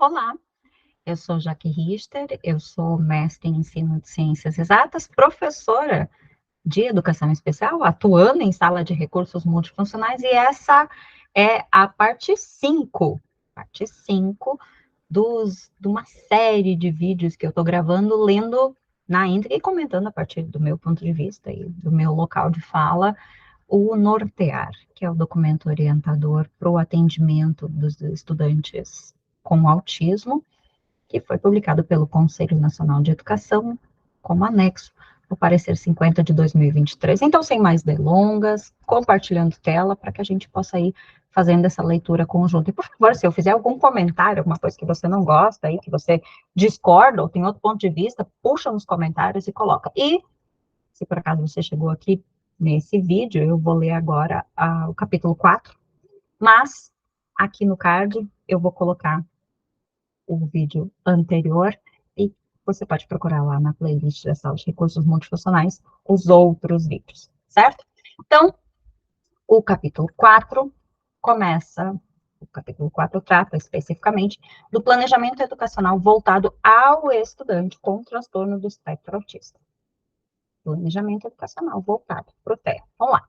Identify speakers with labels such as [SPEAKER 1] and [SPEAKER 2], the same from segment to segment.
[SPEAKER 1] Olá, eu sou Jaque Richter, eu sou mestre em ensino de ciências exatas, professora de educação especial, atuando em sala de recursos multifuncionais, e essa é a parte cinco de uma série de vídeos que eu estou gravando, lendo na íntegra e comentando a partir do meu ponto de vista e do meu local de fala, o Nortear, que é o documento orientador para o atendimento dos estudantes com autismo, que foi publicado pelo Conselho Nacional de Educação, como anexo ao parecer 50 de 2023. Então, sem mais delongas, compartilhando tela para que a gente possa ir fazendo essa leitura conjunta. E, por favor, se eu fizer algum comentário, alguma coisa que você não gosta aí, que você discorda ou tem outro ponto de vista, puxa nos comentários e coloca. E, se por acaso você chegou aqui nesse vídeo, eu vou ler agora o capítulo 4, mas aqui no card eu vou colocar o vídeo anterior e você pode procurar lá na playlist da sala de recursos multifuncionais os outros vídeos, certo? Então, o capítulo 4 começa, o capítulo 4 trata especificamente do planejamento educacional voltado ao estudante com transtorno do espectro autista. Planejamento educacional voltado para o TEA. Vamos lá.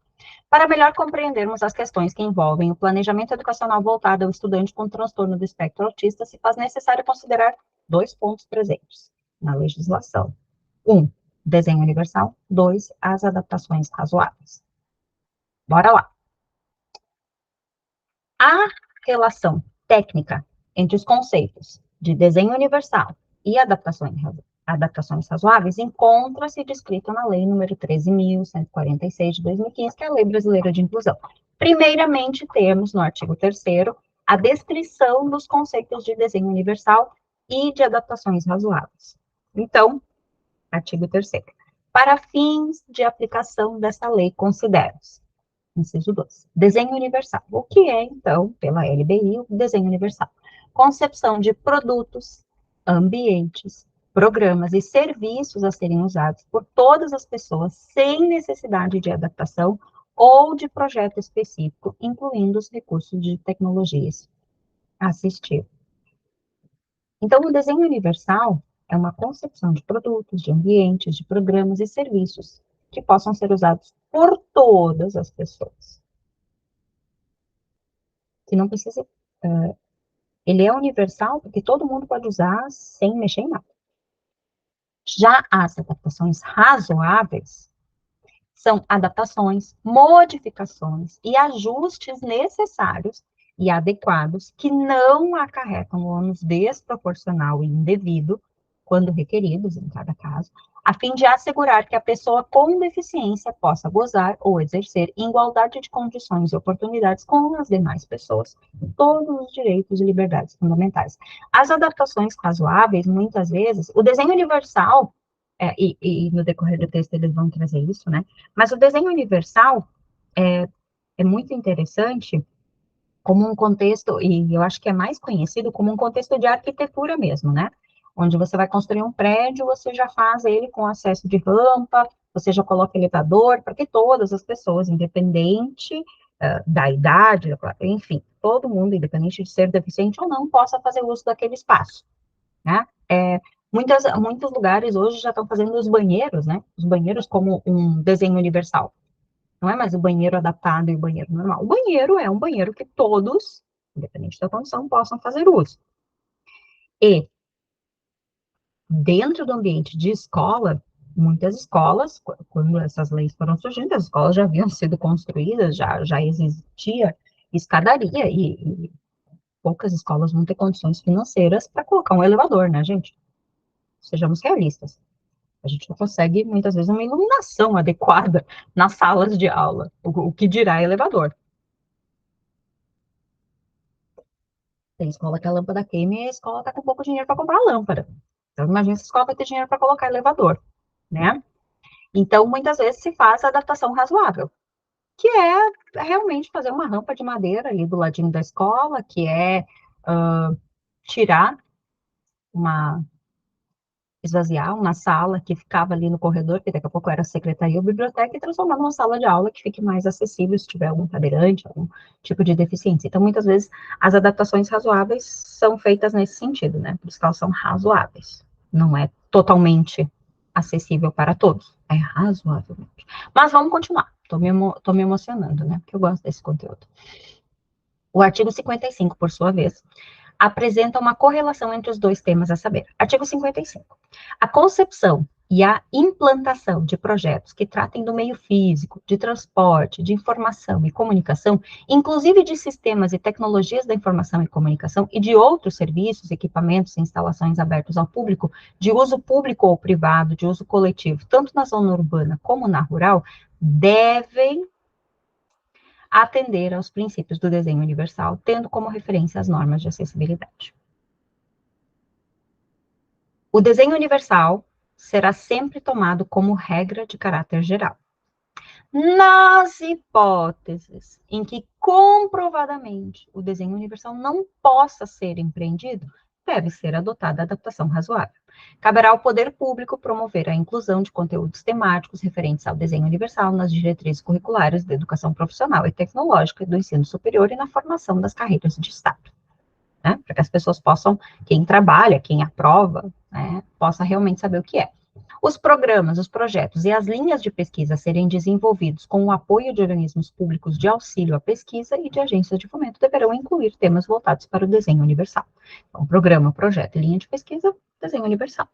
[SPEAKER 1] Para melhor compreendermos as questões que envolvem o planejamento educacional voltado ao estudante com transtorno do espectro autista, se faz necessário considerar dois pontos presentes na legislação. Um, desenho universal. Dois, as adaptações razoáveis. Bora lá. A relação técnica entre os conceitos de desenho universal e adaptações razoáveis encontra-se descrita na Lei nº 13.146 de 2015, que é a Lei Brasileira de Inclusão. Primeiramente, temos no artigo 3º a descrição dos conceitos de desenho universal e de adaptações razoáveis. Então, artigo 3º. Para fins de aplicação dessa lei, considera-se inciso 2. Desenho universal. O que é, então, pela LBI, o desenho universal? Concepção de produtos, ambientes, programas e serviços a serem usados por todas as pessoas sem necessidade de adaptação ou de projeto específico, incluindo os recursos de tecnologias assistivas. Então, o desenho universal é uma concepção de produtos, de ambientes, de programas e serviços que possam ser usados por todas as pessoas. Que não precisa. Ele é universal porque todo mundo pode usar sem mexer em nada. Já as adaptações razoáveis são adaptações, modificações e ajustes necessários e adequados que não acarretam ônus desproporcional e indevido, quando requeridos em cada caso, a fim de assegurar que a pessoa com deficiência possa gozar ou exercer em igualdade de condições e oportunidades com as demais pessoas todos os direitos e liberdades fundamentais. As adaptações razoáveis, muitas vezes, o desenho universal, e no decorrer do texto eles vão trazer isso, né? Mas o desenho universal é muito interessante como um contexto, e eu acho que é mais conhecido como um contexto de arquitetura mesmo, né? Onde você vai construir um prédio, você já faz ele com acesso de rampa, você já coloca elevador, para que todas as pessoas, independente da idade, enfim, todo mundo, independente de ser deficiente ou não, possa fazer uso daquele espaço, né? Muitos lugares hoje já estão fazendo os banheiros, né? Os banheiros como um desenho universal. Não é mais o banheiro adaptado e o banheiro normal. O banheiro é um banheiro que todos, independente da condição, possam fazer uso. E, dentro do ambiente de escola, muitas escolas, quando essas leis foram surgindo, as escolas já haviam sido construídas, já existia escadaria, e poucas escolas vão ter condições financeiras para colocar um elevador, né, gente? Sejamos realistas. A gente não consegue, muitas vezes, uma iluminação adequada nas salas de aula, o que dirá elevador. Tem escola que a lâmpada queima e a escola está com pouco dinheiro para comprar lâmpada. Então, imagina se a escola vai ter dinheiro para colocar elevador, né? Então, muitas vezes se faz a adaptação razoável, que é realmente fazer uma rampa de madeira ali do ladinho da escola, que é tirar uma esvaziar uma sala que ficava ali no corredor, que daqui a pouco era a secretaria ou biblioteca, e transformar numa sala de aula que fique mais acessível se tiver algum cadeirante, algum tipo de deficiência. Então, muitas vezes, as adaptações razoáveis são feitas nesse sentido, né? Por isso que elas são razoáveis. Não é totalmente acessível para todos, é razoavelmente. Mas vamos continuar. Tô me emocionando, né? Porque eu gosto desse conteúdo. O artigo 55, por sua vez, apresenta uma correlação entre os dois temas a saber. Artigo 55. A concepção e a implantação de projetos que tratem do meio físico, de transporte, de informação e comunicação, inclusive de sistemas e tecnologias da informação e comunicação e de outros serviços, equipamentos e instalações abertos ao público, de uso público ou privado, de uso coletivo, tanto na zona urbana como na rural, devem atender aos princípios do desenho universal, tendo como referência as normas de acessibilidade. O desenho universal será sempre tomado como regra de caráter geral. Nas hipóteses em que comprovadamente o desenho universal não possa ser empreendido, deve ser adotada a adaptação razoável. Caberá ao poder público promover a inclusão de conteúdos temáticos referentes ao desenho universal nas diretrizes curriculares da educação profissional e tecnológica do ensino superior e na formação das carreiras de Estado, né? Para que as pessoas possam, quem trabalha, quem aprova, né, possa realmente saber o que é. Os programas, os projetos e as linhas de pesquisa a serem desenvolvidos com o apoio de organismos públicos de auxílio à pesquisa e de agências de fomento deverão incluir temas voltados para o desenho universal. Então, programa, projeto e linha de pesquisa, desenho universal.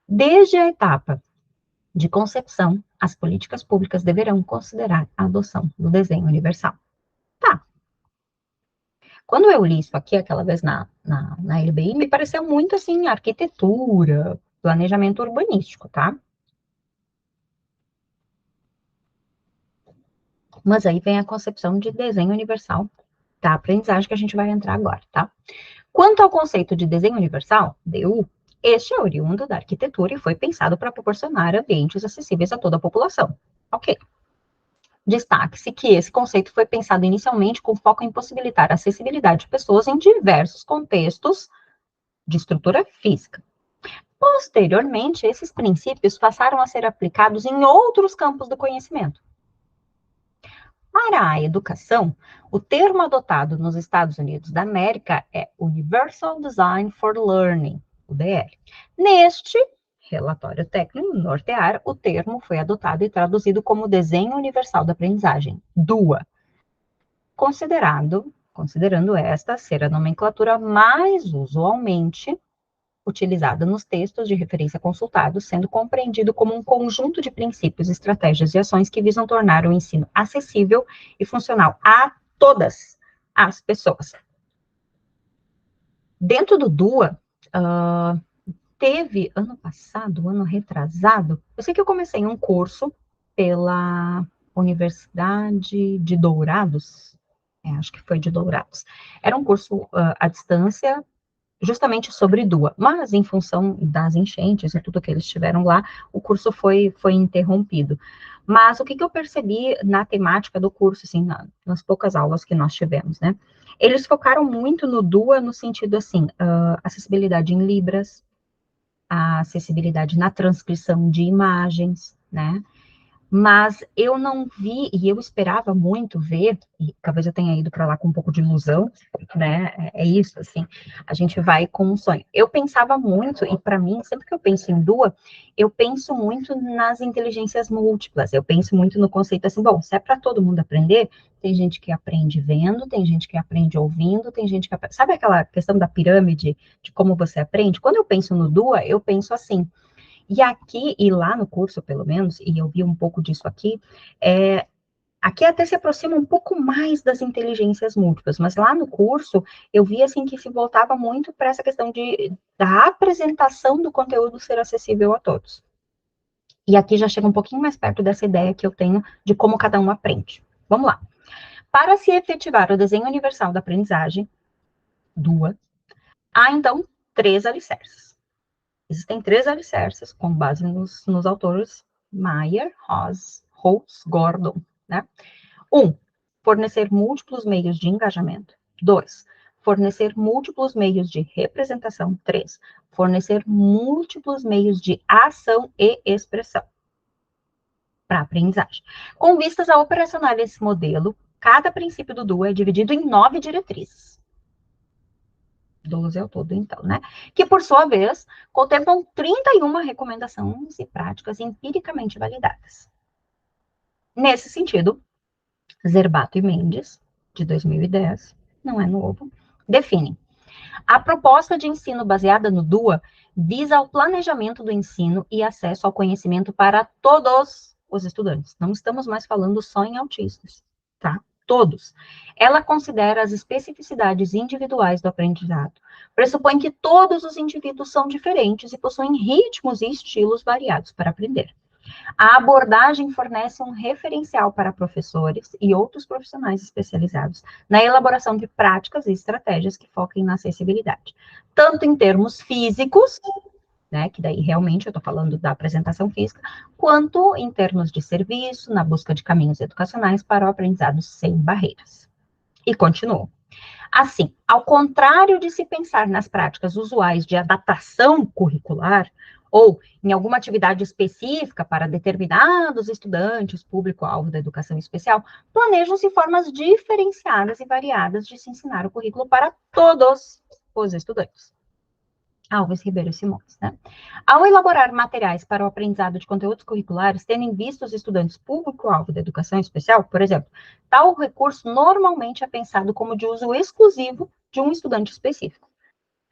[SPEAKER 1] Desde a etapa de concepção, as políticas públicas deverão considerar a adoção do desenho universal. Tá. Quando eu li isso aqui, aquela vez na LBI, me pareceu muito assim, arquitetura, planejamento urbanístico, tá? Mas aí vem a concepção de desenho universal da aprendizagem que a gente vai entrar agora, tá? Quanto ao conceito de desenho universal, DU, este é oriundo da arquitetura e foi pensado para proporcionar ambientes acessíveis a toda a população. Ok. Destaque-se que esse conceito foi pensado inicialmente com foco em possibilitar a acessibilidade de pessoas em diversos contextos de estrutura física. Posteriormente, esses princípios passaram a ser aplicados em outros campos do conhecimento. Para a educação, o termo adotado nos Estados Unidos da América é Universal Design for Learning, UDL. Neste relatório técnico, nortear, o termo foi adotado e traduzido como Desenho Universal da Aprendizagem, DUA, considerando esta ser a nomenclatura mais usualmente utilizada nos textos de referência consultados, sendo compreendido como um conjunto de princípios, estratégias e ações que visam tornar o ensino acessível e funcional a todas as pessoas. Dentro do DUA, teve ano passado, ano retrasado, eu sei que eu comecei um curso pela Universidade de Dourados, acho que foi de Dourados. Era um curso à distância, justamente sobre DUA, mas em função das enchentes e tudo que eles tiveram lá, o curso foi interrompido. Mas o que eu percebi na temática do curso, assim, nas poucas aulas que nós tivemos, né? Eles focaram muito no DUA no sentido, assim, acessibilidade em Libras, a acessibilidade na transcrição de imagens, né? Mas eu não vi, e eu esperava muito ver, e talvez eu tenha ido para lá com um pouco de ilusão, né? É isso, assim, a gente vai com um sonho. Eu pensava muito, e para mim, sempre que eu penso em DUA, eu penso muito nas inteligências múltiplas, eu penso muito no conceito assim, bom, se é para todo mundo aprender, tem gente que aprende vendo, tem gente que aprende ouvindo, tem gente que aprende... Sabe aquela questão da pirâmide, de como você aprende? Quando eu penso no DUA, eu penso assim, e aqui, e lá no curso, pelo menos, e eu vi um pouco disso aqui, aqui até se aproxima um pouco mais das inteligências múltiplas, mas lá no curso, eu vi, assim, que se voltava muito para essa questão da apresentação do conteúdo ser acessível a todos. E aqui já chega um pouquinho mais perto dessa ideia que eu tenho de como cada um aprende. Vamos lá. Para se efetivar o desenho universal da aprendizagem, DUA, há, então, 3 alicerces. Existem 3 alicerces, com base nos autores Mayer, Ross, Gordon, né? 1, fornecer múltiplos meios de engajamento. 2, fornecer múltiplos meios de representação. 3, fornecer múltiplos meios de ação e expressão para aprendizagem. Com vistas a operacionalizar esse modelo, cada princípio do DUA é dividido em 9 diretrizes. 12 ao todo, então, né? Que, por sua vez, contemplam 31 recomendações e práticas empiricamente validadas. Nesse sentido, Zerbato e Mendes, de 2010, não é novo, definem: a proposta de ensino baseada no DUA visa o planejamento do ensino e acesso ao conhecimento para todos os estudantes. Não estamos mais falando só em autistas, tá? Todos. Ela considera as especificidades individuais do aprendizado, pressupõe que todos os indivíduos são diferentes e possuem ritmos e estilos variados para aprender. A abordagem fornece um referencial para professores e outros profissionais especializados na elaboração de práticas e estratégias que foquem na acessibilidade, tanto em termos físicos, né, que daí realmente eu estou falando da apresentação física, quanto em termos de serviço, na busca de caminhos educacionais para o aprendizado sem barreiras. E continuou. Assim, ao contrário de se pensar nas práticas usuais de adaptação curricular, ou em alguma atividade específica para determinados estudantes, público-alvo da educação especial, planejam-se formas diferenciadas e variadas de se ensinar o currículo para todos os estudantes. Alves Ribeiro Simões, né? Ao elaborar materiais para o aprendizado de conteúdos curriculares, tendo em vista os estudantes público-alvo da educação especial, por exemplo, tal recurso normalmente é pensado como de uso exclusivo de um estudante específico.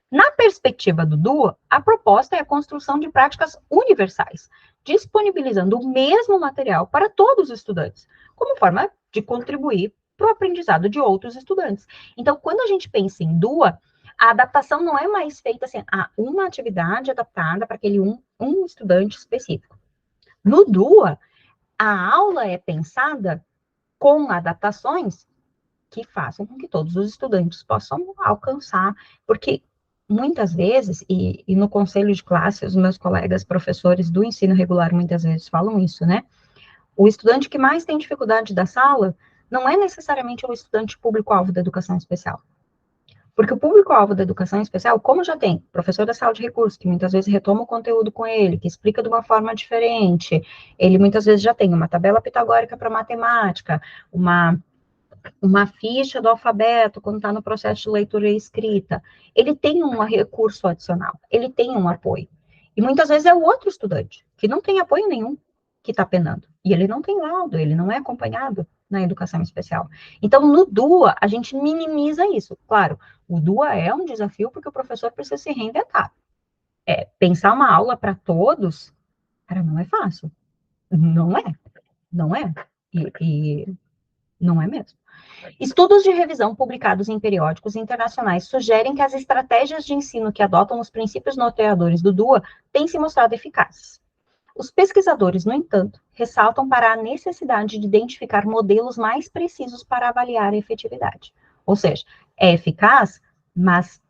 [SPEAKER 1] Na perspectiva do DUA, a proposta é a construção de práticas universais, disponibilizando o mesmo material para todos os estudantes, como forma de contribuir para o aprendizado de outros estudantes. Então, quando a gente pensa em DUA, a adaptação não é mais feita assim, a uma atividade adaptada para aquele um estudante específico. No DUA, a aula é pensada com adaptações que façam com que todos os estudantes possam alcançar, porque muitas vezes, e no conselho de classe, os meus colegas professores do ensino regular muitas vezes falam isso, né? O estudante que mais tem dificuldade da sala não é necessariamente o estudante público-alvo da educação especial. Porque o público-alvo da educação especial, como já tem professor da sala de recursos, que muitas vezes retoma o conteúdo com ele, que explica de uma forma diferente, ele muitas vezes já tem uma tabela pitagórica para matemática, uma ficha do alfabeto, quando está no processo de leitura e escrita, ele tem um recurso adicional, ele tem um apoio. E muitas vezes é o outro estudante, que não tem apoio nenhum, que está penando. E ele não tem laudo, ele não é acompanhado na educação especial. Então, no DUA, a gente minimiza isso. Claro, o DUA é um desafio porque o professor precisa se reinventar. Pensar uma aula para todos, cara, não é fácil. Não é. Não é. E não é mesmo. Estudos de revisão publicados em periódicos internacionais sugerem que as estratégias de ensino que adotam os princípios norteadores do DUA têm se mostrado eficazes. Os pesquisadores, no entanto, ressaltam para a necessidade de identificar modelos mais precisos para avaliar a efetividade. Ou seja, é eficaz, mas,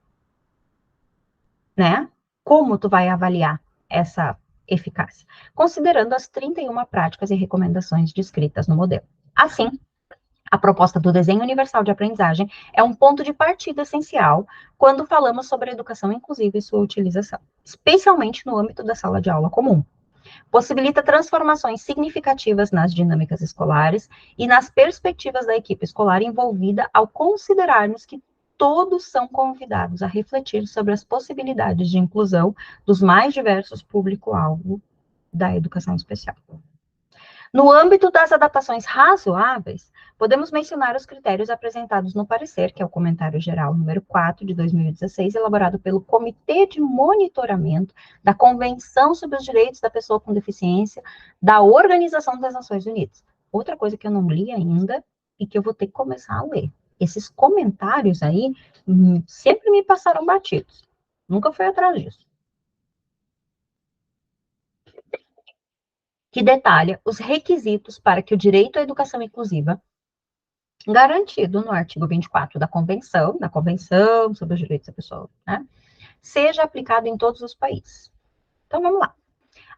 [SPEAKER 1] né, como tu vai avaliar essa eficácia? Considerando as 31 práticas e recomendações descritas no modelo. Assim, a proposta do desenho universal de aprendizagem é um ponto de partida essencial quando falamos sobre educação inclusiva e sua utilização, especialmente no âmbito da sala de aula comum. Possibilita transformações significativas nas dinâmicas escolares e nas perspectivas da equipe escolar envolvida ao considerarmos que todos são convidados a refletir sobre as possibilidades de inclusão dos mais diversos público-alvo da educação especial. No âmbito das adaptações razoáveis, podemos mencionar os critérios apresentados no parecer, que é o comentário geral número 4 de 2016, elaborado pelo Comitê de Monitoramento da Convenção sobre os Direitos da Pessoa com Deficiência da Organização das Nações Unidas. Outra coisa que eu não li ainda e que eu vou ter que começar a ler. Esses comentários aí sempre me passaram batidos. Nunca fui atrás disso. Que detalha os requisitos para que o direito à educação inclusiva, garantido no artigo 24 da Convenção sobre os Direitos da Pessoa, né, seja aplicado em todos os países. Então, vamos lá.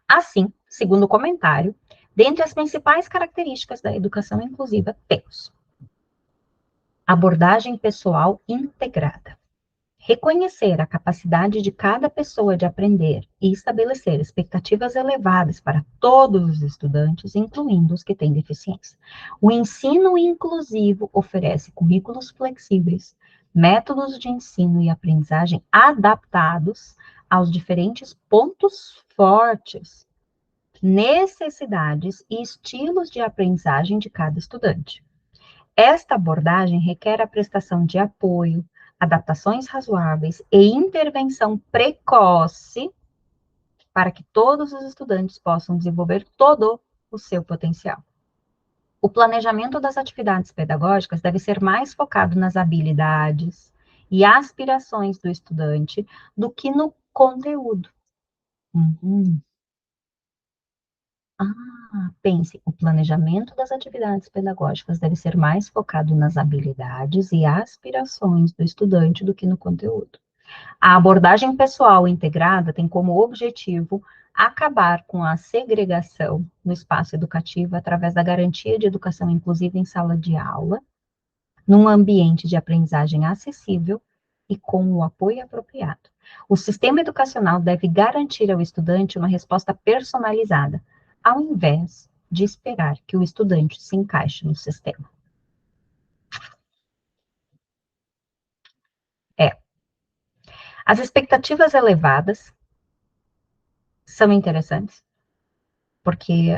[SPEAKER 1] Assim, segundo o comentário, dentre as principais características da educação inclusiva, temos abordagem pessoal integrada. Reconhecer a capacidade de cada pessoa de aprender e estabelecer expectativas elevadas para todos os estudantes, incluindo os que têm deficiência. O ensino inclusivo oferece currículos flexíveis, métodos de ensino e aprendizagem adaptados aos diferentes pontos fortes, necessidades e estilos de aprendizagem de cada estudante. Esta abordagem requer a prestação de apoio, adaptações razoáveis e intervenção precoce para que todos os estudantes possam desenvolver todo o seu potencial. O planejamento das atividades pedagógicas deve ser mais focado nas habilidades e aspirações do estudante do que no conteúdo. Pense, o planejamento das atividades pedagógicas deve ser mais focado nas habilidades e aspirações do estudante do que no conteúdo. A abordagem pessoal integrada tem como objetivo acabar com a segregação no espaço educativo através da garantia de educação inclusiva em sala de aula, num ambiente de aprendizagem acessível e com o apoio apropriado. O sistema educacional deve garantir ao estudante uma resposta personalizada, ao invés de esperar que o estudante se encaixe no sistema. As expectativas elevadas são interessantes, porque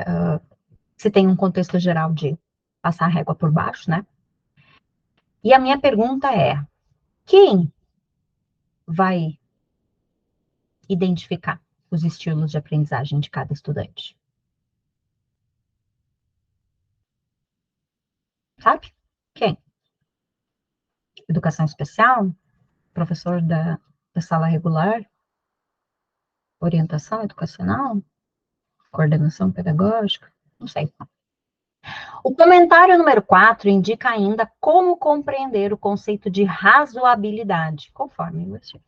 [SPEAKER 1] se tem um contexto geral de passar a régua por baixo, né? E a minha pergunta é, quem vai identificar os estilos de aprendizagem de cada estudante? Sabe? Quem? Educação especial? Professor da sala regular? Orientação educacional? Coordenação pedagógica? Não sei. O comentário número 4 indica ainda como compreender o conceito de razoabilidade, conforme o artigo.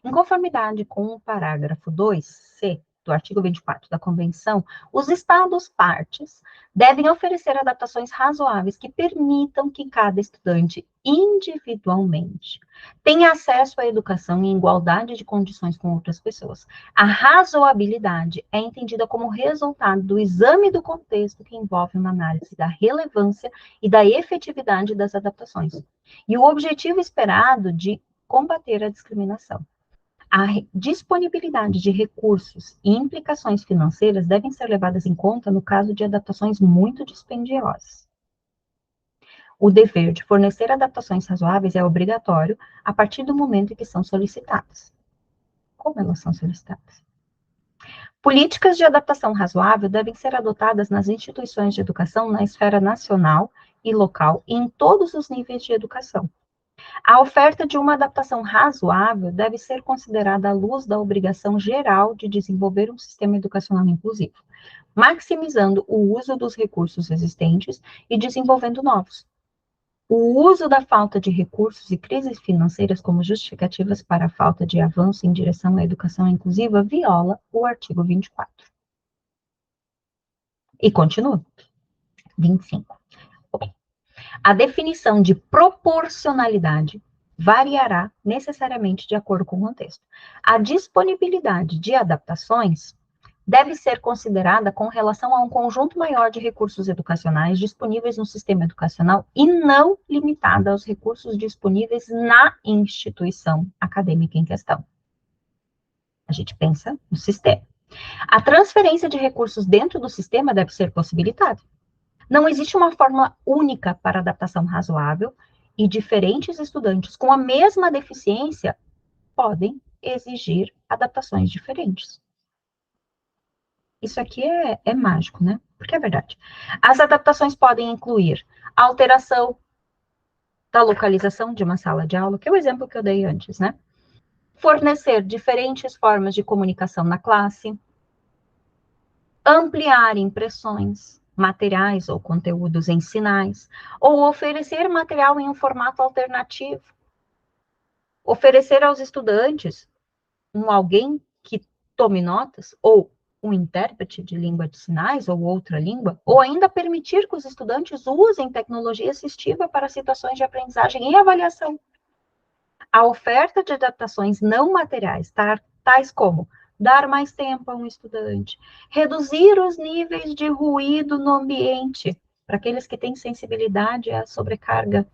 [SPEAKER 1] Em conformidade com o parágrafo 2c do artigo 24 da Convenção, os Estados-partes devem oferecer adaptações razoáveis que permitam que cada estudante, individualmente, tenha acesso à educação em igualdade de condições com outras pessoas. A razoabilidade é entendida como resultado do exame do contexto que envolve uma análise da relevância e da efetividade das adaptações, e o objetivo esperado de combater a discriminação. A disponibilidade de recursos e implicações financeiras devem ser levadas em conta no caso de adaptações muito dispendiosas. O dever de fornecer adaptações razoáveis é obrigatório a partir do momento em que são solicitadas. Como elas são solicitadas? Políticas de adaptação razoável devem ser adotadas nas instituições de educação na esfera nacional e local e em todos os níveis de educação. A oferta de uma adaptação razoável deve ser considerada à luz da obrigação geral de desenvolver um sistema educacional inclusivo, maximizando o uso dos recursos existentes e desenvolvendo novos. O uso da falta de recursos e crises financeiras como justificativas para a falta de avanço em direção à educação inclusiva viola o artigo 24. E continua. 25. A definição de proporcionalidade variará necessariamente de acordo com o contexto. A disponibilidade de adaptações deve ser considerada com relação a um conjunto maior de recursos educacionais disponíveis no sistema educacional e não limitada aos recursos disponíveis na instituição acadêmica em questão. A gente pensa no sistema. A transferência de recursos dentro do sistema deve ser possibilitada. Não existe uma fórmula única para adaptação razoável e diferentes estudantes com a mesma deficiência podem exigir adaptações diferentes. Isso aqui é mágico, né? Porque é verdade. As adaptações podem incluir a alteração da localização de uma sala de aula, que é o exemplo que eu dei antes, né? Fornecer diferentes formas de comunicação na classe, ampliar impressões, materiais ou conteúdos em sinais, ou oferecer material em um formato alternativo. Oferecer aos estudantes alguém que tome notas, ou um intérprete de língua de sinais, ou outra língua, ou ainda permitir que os estudantes usem tecnologia assistiva para situações de aprendizagem e avaliação. A oferta de adaptações não materiais, tais como dar mais tempo a um estudante, reduzir os níveis de ruído no ambiente, para aqueles que têm sensibilidade à sobrecarga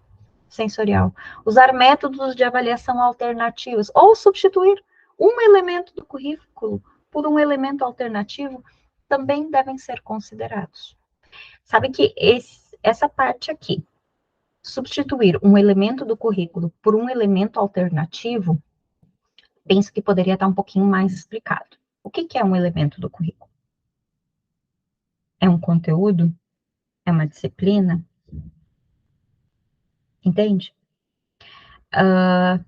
[SPEAKER 1] sensorial, usar métodos de avaliação alternativos, ou substituir um elemento do currículo por um elemento alternativo, também devem ser considerados. Sabe que essa parte aqui, substituir um elemento do currículo por um elemento alternativo, penso que poderia estar um pouquinho mais explicado. O que é um elemento do currículo? É um conteúdo? É uma disciplina? Entende? A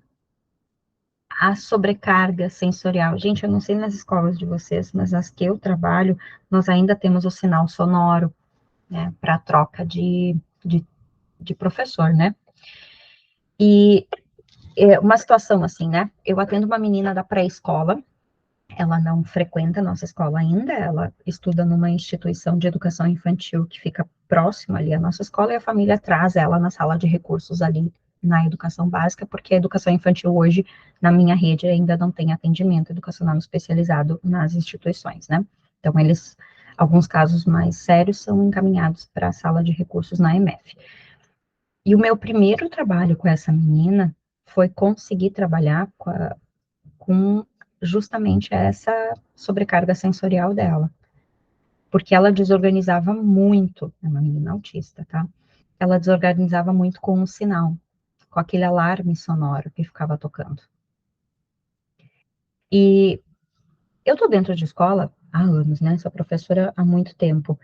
[SPEAKER 1] sobrecarga sensorial. Gente, eu não sei nas escolas de vocês, mas as que eu trabalho, nós ainda temos o sinal sonoro, né, para troca de professor, né? E uma situação assim, né? Eu atendo uma menina da pré-escola, ela não frequenta a nossa escola ainda, ela estuda numa instituição de educação infantil que fica próxima ali à nossa escola, e a família traz ela na sala de recursos ali na educação básica, porque a educação infantil hoje, na minha rede, ainda não tem atendimento educacional especializado nas instituições, né? Então, alguns casos mais sérios são encaminhados para a sala de recursos na EMF. E o meu primeiro trabalho com essa menina foi conseguir trabalhar com justamente essa sobrecarga sensorial dela, porque ela desorganizava muito, é uma menina autista, tá? Ela desorganizava muito com o sinal, com aquele alarme sonoro que ficava tocando. E eu tô dentro de escola há anos, né? Sou professora há muito tempo.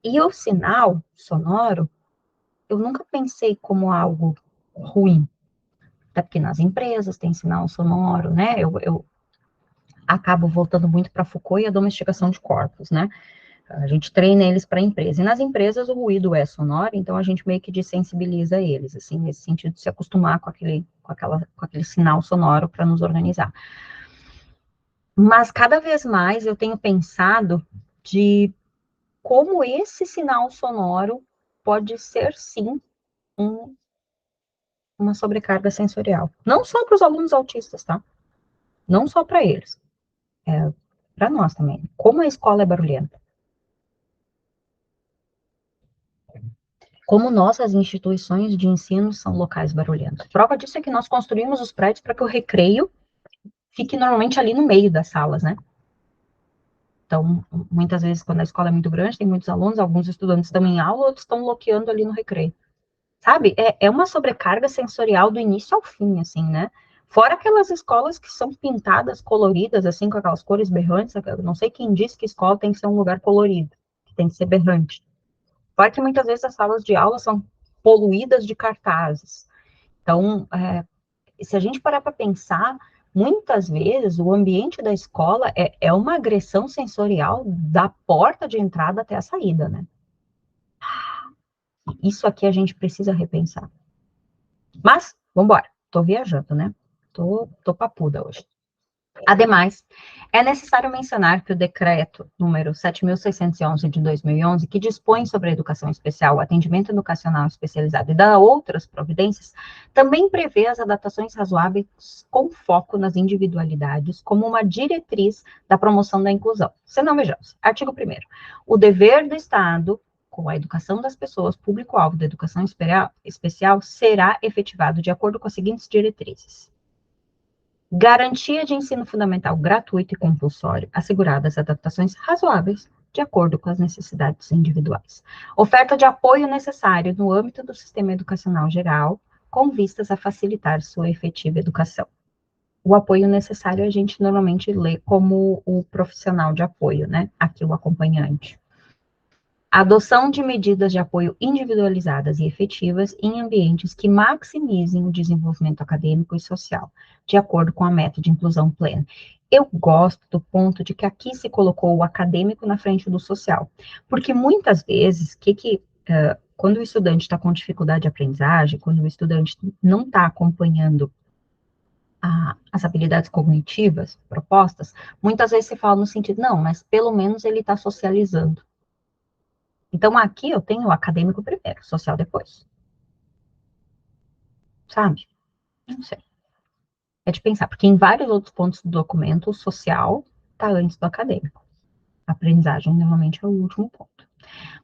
[SPEAKER 1] E o sinal sonoro, eu nunca pensei como algo ruim, até porque nas empresas tem sinal sonoro, né? Eu acabo voltando muito para Foucault e a domesticação de corpos, né? A gente treina eles para a empresa. E nas empresas o ruído é sonoro, então a gente meio que desensibiliza eles, assim, nesse sentido de se acostumar com aquele sinal sonoro para nos organizar. Mas cada vez mais eu tenho pensado de como esse sinal sonoro pode ser, sim, uma sobrecarga sensorial. Não só para os alunos autistas, tá? Não só para eles. É, para nós também. Como a escola é barulhenta. Como nossas instituições de ensino são locais barulhentos. Prova disso é que nós construímos os prédios para que o recreio fique normalmente ali no meio das salas, né? Então, muitas vezes, quando a escola é muito grande, tem muitos alunos, alguns estudantes estão em aula, outros estão loqueando ali no recreio. Sabe? É uma sobrecarga sensorial do início ao fim, assim, né? Fora aquelas escolas que são pintadas, coloridas, assim, com aquelas cores berrantes. Eu não sei quem disse que escola tem que ser um lugar colorido, que tem que ser berrante. Fora que muitas vezes as salas de aula são poluídas de cartazes. Então, se a gente parar para pensar, muitas vezes o ambiente da escola é uma agressão sensorial da porta de entrada até a saída, né? Isso aqui a gente precisa repensar. Mas, vamos embora. Tô viajando, né? Tô papuda hoje. Ademais, é necessário mencionar que o decreto número 7.611 de 2011, que dispõe sobre a educação especial, o atendimento educacional especializado e dá outras providências, também prevê as adaptações razoáveis com foco nas individualidades como uma diretriz da promoção da inclusão. Se não, vejamos. Artigo 1º. O dever do Estado com a educação das pessoas, público-alvo da educação especial, será efetivado de acordo com as seguintes diretrizes. Garantia de ensino fundamental gratuito e compulsório, asseguradas adaptações razoáveis de acordo com as necessidades individuais. Oferta de apoio necessário no âmbito do sistema educacional geral, com vistas a facilitar sua efetiva educação. O apoio necessário a gente normalmente lê como o profissional de apoio, né? Aqui o acompanhante. Adoção de medidas de apoio individualizadas e efetivas em ambientes que maximizem o desenvolvimento acadêmico e social, de acordo com a meta de inclusão plena. Eu gosto do ponto de que aqui se colocou o acadêmico na frente do social, porque muitas vezes, quando o estudante está com dificuldade de aprendizagem, quando o estudante não está acompanhando as habilidades cognitivas propostas, muitas vezes se fala no sentido, não, mas pelo menos ele está socializando. Então, aqui eu tenho o acadêmico primeiro, social depois. Sabe? Não sei. É de pensar, porque em vários outros pontos do documento, o social está antes do acadêmico. A aprendizagem, normalmente, é o último ponto.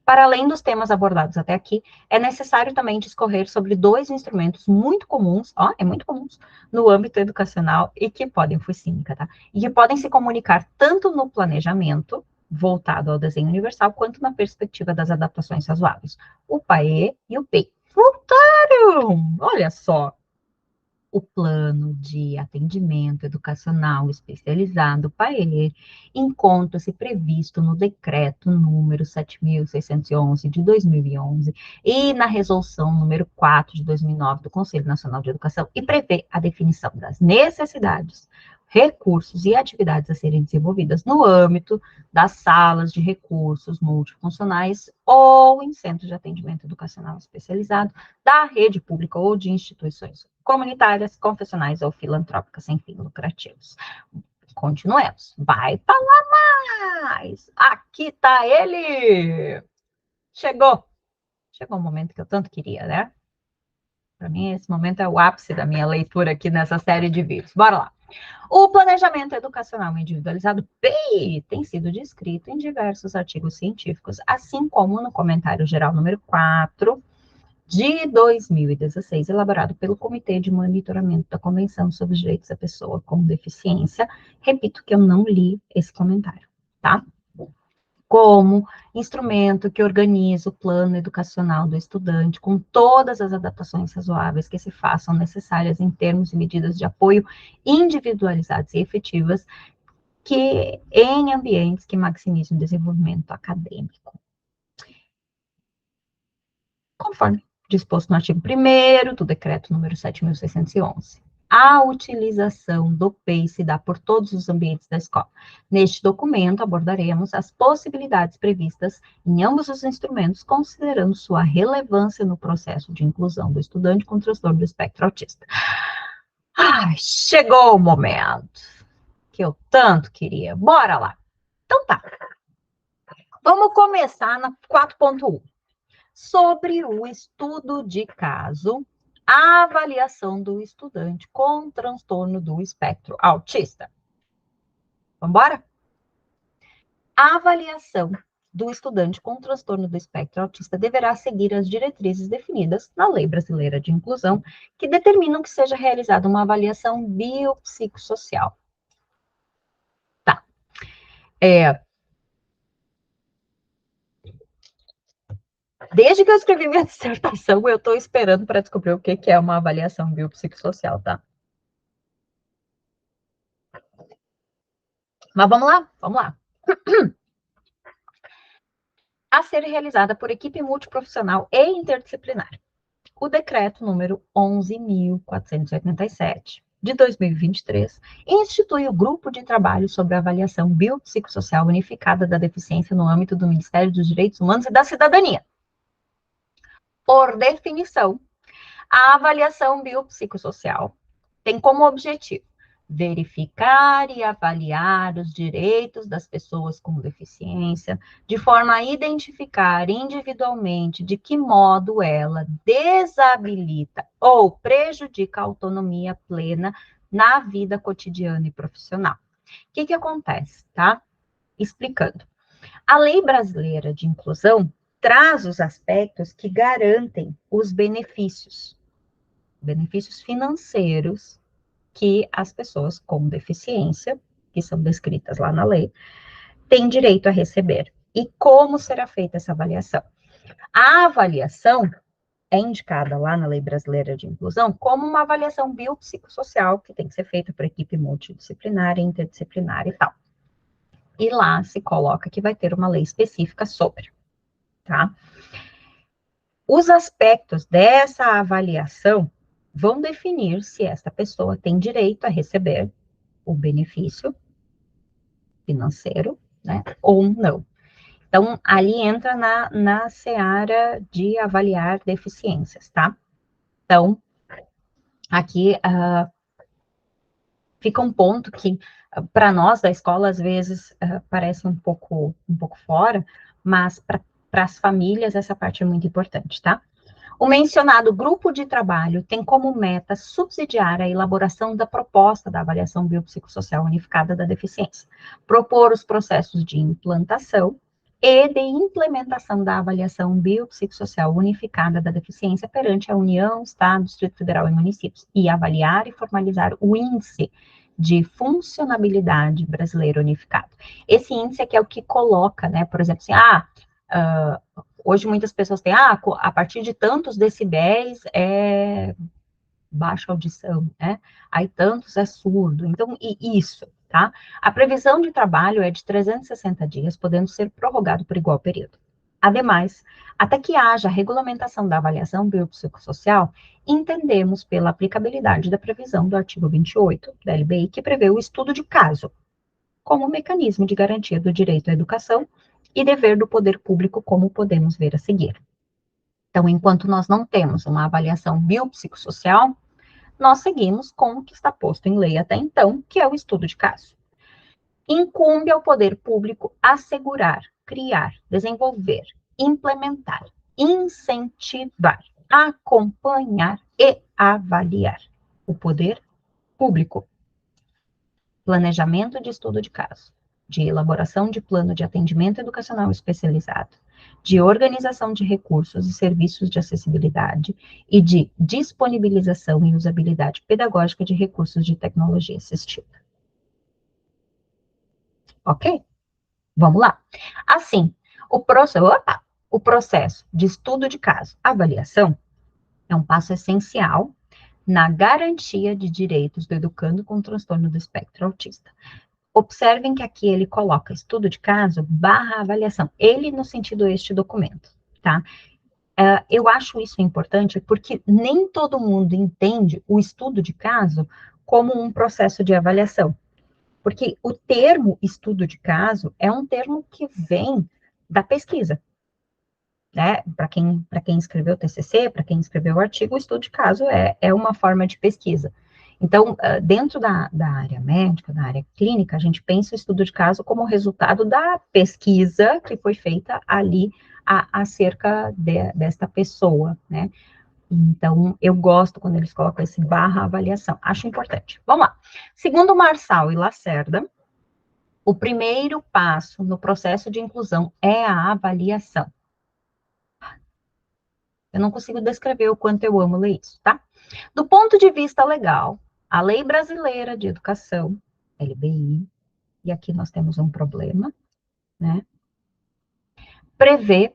[SPEAKER 1] Para além dos temas abordados até aqui, é necessário também discorrer sobre dois instrumentos muito comuns, muito comuns, no âmbito educacional e que podem, foi cínica, tá? E que podem se comunicar tanto no planejamento, voltado ao desenho universal, quanto na perspectiva das adaptações razoáveis. O PAE e o PEI. Voltaram! Olha só, o plano de atendimento educacional especializado, PAE, encontra-se previsto no decreto número 7.611 de 2011 e na resolução número 4 de 2009 do Conselho Nacional de Educação e prevê a definição das necessidades, recursos e atividades a serem desenvolvidas no âmbito das salas de recursos multifuncionais ou em centros de atendimento educacional especializado da rede pública ou de instituições comunitárias, confessionais ou filantrópicas sem fins lucrativos. Continuemos. Vai falar mais. Aqui está ele. Chegou. Chegou o momento que eu tanto queria, né? Para mim, esse momento é o ápice da minha leitura aqui nessa série de vídeos. Bora lá. O planejamento educacional individualizado, PEI, tem sido descrito em diversos artigos científicos, assim como no comentário geral número 4 de 2016, elaborado pelo Comitê de Monitoramento da Convenção sobre os Direitos da Pessoa com Deficiência. Repito que eu não li esse comentário, tá? Como instrumento que organiza o plano educacional do estudante, com todas as adaptações razoáveis que se façam necessárias em termos e medidas de apoio individualizadas e efetivas, que em ambientes que maximizem o desenvolvimento acadêmico. Conforme disposto no artigo 1º do decreto número 7.611. A utilização do PEI se dá por todos os ambientes da escola. Neste documento, abordaremos as possibilidades previstas em ambos os instrumentos, considerando sua relevância no processo de inclusão do estudante com transtorno do espectro autista. Ai, chegou o momento que eu tanto queria. Bora lá. Então tá. Vamos começar na 4.1. Sobre o estudo de caso, a avaliação do estudante com transtorno do espectro autista. Vamos embora? A avaliação do estudante com transtorno do espectro autista deverá seguir as diretrizes definidas na Lei Brasileira de Inclusão, que determinam que seja realizada uma avaliação biopsicossocial. Tá. Desde que eu escrevi minha dissertação, eu estou esperando para descobrir o que é uma avaliação biopsicossocial, tá? Mas vamos lá, vamos lá. A ser realizada por equipe multiprofissional e interdisciplinar. O decreto número 11.487 de 2023 institui o grupo de trabalho sobre a avaliação biopsicossocial unificada da deficiência no âmbito do Ministério dos Direitos Humanos e da Cidadania. Por definição, a avaliação biopsicossocial tem como objetivo verificar e avaliar os direitos das pessoas com deficiência, de forma a identificar individualmente de que modo ela desabilita ou prejudica a autonomia plena na vida cotidiana e profissional. O que acontece, tá? Explicando. A Lei Brasileira de Inclusão traz os aspectos que garantem os benefícios financeiros que as pessoas com deficiência, que são descritas lá na lei, têm direito a receber. E como será feita essa avaliação? A avaliação é indicada lá na Lei Brasileira de Inclusão como uma avaliação biopsicossocial que tem que ser feita por equipe multidisciplinar, interdisciplinar e tal. E lá se coloca que vai ter uma lei específica sobre, tá? Os aspectos dessa avaliação vão definir se esta pessoa tem direito a receber o benefício financeiro, né, ou não. Então, ali entra na seara de avaliar deficiências, tá? Então, aqui fica um ponto que, para nós da escola, às vezes, parece um pouco fora, mas para as famílias essa parte é muito importante, tá? O mencionado grupo de trabalho tem como meta subsidiar a elaboração da proposta da avaliação biopsicossocial unificada da deficiência, propor os processos de implantação e de implementação da avaliação biopsicossocial unificada da deficiência perante a União, Estado, Distrito Federal e municípios, e avaliar e formalizar o índice de funcionabilidade brasileiro unificado. Esse índice é que é o que coloca, né, por exemplo, assim, hoje muitas pessoas têm, a partir de tantos decibéis é baixa audição, né? Aí tantos é surdo. Então, isso, tá? A previsão de trabalho é de 360 dias, podendo ser prorrogado por igual período. Ademais, até que haja regulamentação da avaliação biopsicossocial, entendemos pela aplicabilidade da previsão do artigo 28 da LBI, que prevê o estudo de caso como mecanismo de garantia do direito à educação e dever do poder público, como podemos ver a seguir. Então, enquanto nós não temos uma avaliação biopsicossocial, nós seguimos com o que está posto em lei até então, que é o estudo de caso. Incumbe ao poder público assegurar, criar, desenvolver, implementar, incentivar, acompanhar e avaliar. O poder público. Planejamento de estudo de caso, de elaboração de plano de atendimento educacional especializado, de organização de recursos e serviços de acessibilidade e de disponibilização e usabilidade pedagógica de recursos de tecnologia assistiva. Ok? Vamos lá. Assim, o processo de estudo de caso, avaliação, é um passo essencial na garantia de direitos do educando com transtorno do espectro autista. Observem que aqui ele coloca estudo de caso barra avaliação. Ele no sentido este documento, tá? Eu acho isso importante porque nem todo mundo entende o estudo de caso como um processo de avaliação. Porque o termo estudo de caso é um termo que vem da pesquisa, né? Para quem escreveu o TCC, para quem escreveu o artigo, o estudo de caso é uma forma de pesquisa. Então, dentro da área médica, da área clínica, a gente pensa o estudo de caso como resultado da pesquisa que foi feita ali acerca desta pessoa, né? Então, eu gosto quando eles colocam esse barra avaliação, acho importante. Vamos lá. Segundo Marçal e Lacerda, o primeiro passo no processo de inclusão é a avaliação. Eu não consigo descrever o quanto eu amo ler isso, tá? Do ponto de vista legal, a Lei Brasileira de Educação, LBI, e aqui nós temos um problema, né? Prevê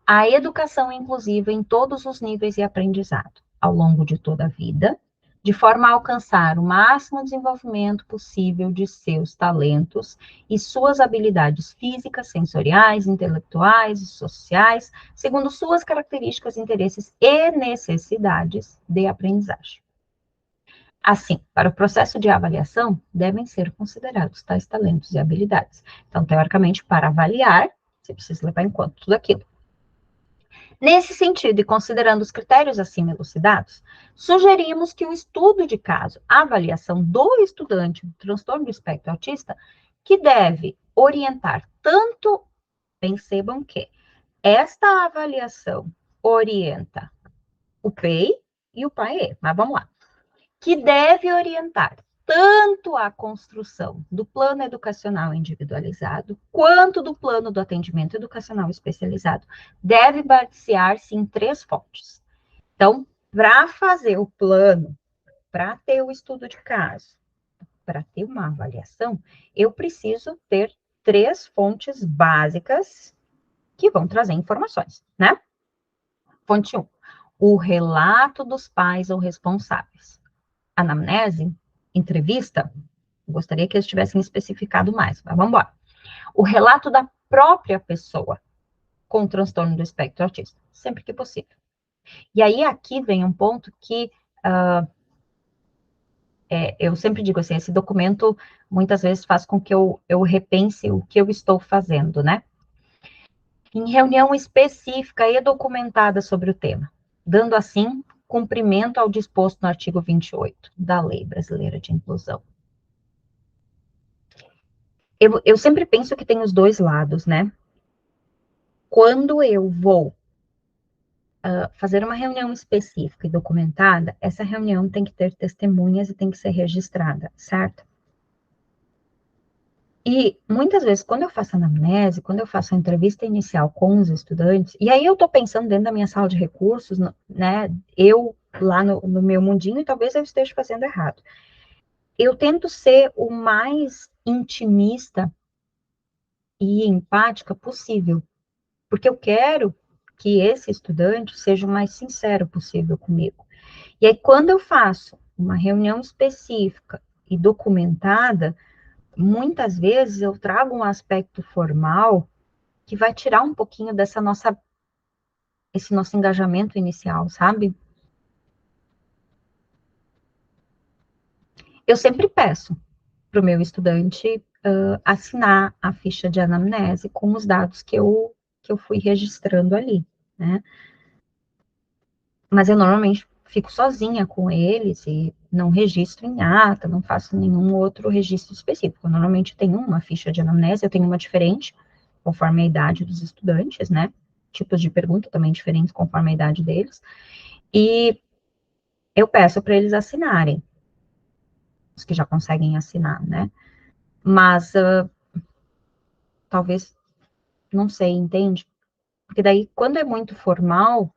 [SPEAKER 1] a educação inclusiva em todos os níveis de aprendizado, ao longo de toda a vida, de forma a alcançar o máximo desenvolvimento possível de seus talentos e suas habilidades físicas, sensoriais, intelectuais e sociais, segundo suas características, interesses e necessidades de aprendizagem. Assim, para o processo de avaliação, devem ser considerados tais talentos e habilidades. Então, teoricamente, para avaliar, você precisa levar em conta tudo aquilo. Nesse sentido, e considerando os critérios acima elucidados, sugerimos que o estudo de caso, a avaliação do estudante do transtorno do espectro autista, que deve orientar tanto, percebam que esta avaliação orienta o PEI e o PAE, mas vamos lá, que deve orientar tanto a construção do plano educacional individualizado, quanto do plano do atendimento educacional especializado, deve basear-se em 3 fontes. Então, para fazer o plano, para ter o estudo de caso, para ter uma avaliação, eu preciso ter 3 fontes básicas que vão trazer informações, né? Fonte 1, o relato dos pais ou responsáveis. Anamnese, entrevista, gostaria que eles tivessem especificado mais, mas vamos embora. O relato da própria pessoa com transtorno do espectro autista, sempre que possível. E aí aqui vem um ponto que eu sempre digo assim, esse documento muitas vezes faz com que eu repense o que eu estou fazendo, né? Em reunião específica e documentada sobre o tema, dando assim cumprimento ao disposto no artigo 28 da Lei Brasileira de Inclusão. Eu sempre penso que tem os dois lados, né? Quando eu vou fazer uma reunião específica e documentada, essa reunião tem que ter testemunhas e tem que ser registrada, certo? E muitas vezes, quando eu faço anamnese, quando eu faço a entrevista inicial com os estudantes, e aí eu estou pensando dentro da minha sala de recursos, né? Eu lá no meu mundinho, e talvez eu esteja fazendo errado. Eu tento ser o mais intimista e empática possível, porque eu quero que esse estudante seja o mais sincero possível comigo. E aí, quando eu faço uma reunião específica e documentada, muitas vezes eu trago um aspecto formal que vai tirar um pouquinho esse nosso engajamento inicial, sabe? Eu sempre peço para o meu estudante assinar a ficha de anamnese com os dados que eu fui registrando ali, né? Mas eu normalmente fico sozinha com eles e não registro em ata, não faço nenhum outro registro específico. Eu normalmente tenho uma ficha de anamnese, eu tenho uma diferente, conforme a idade dos estudantes, né? Tipos de pergunta também diferentes conforme a idade deles. E eu peço para eles assinarem, os que já conseguem assinar, né? Mas talvez, não sei, entende? Porque daí, quando é muito formal,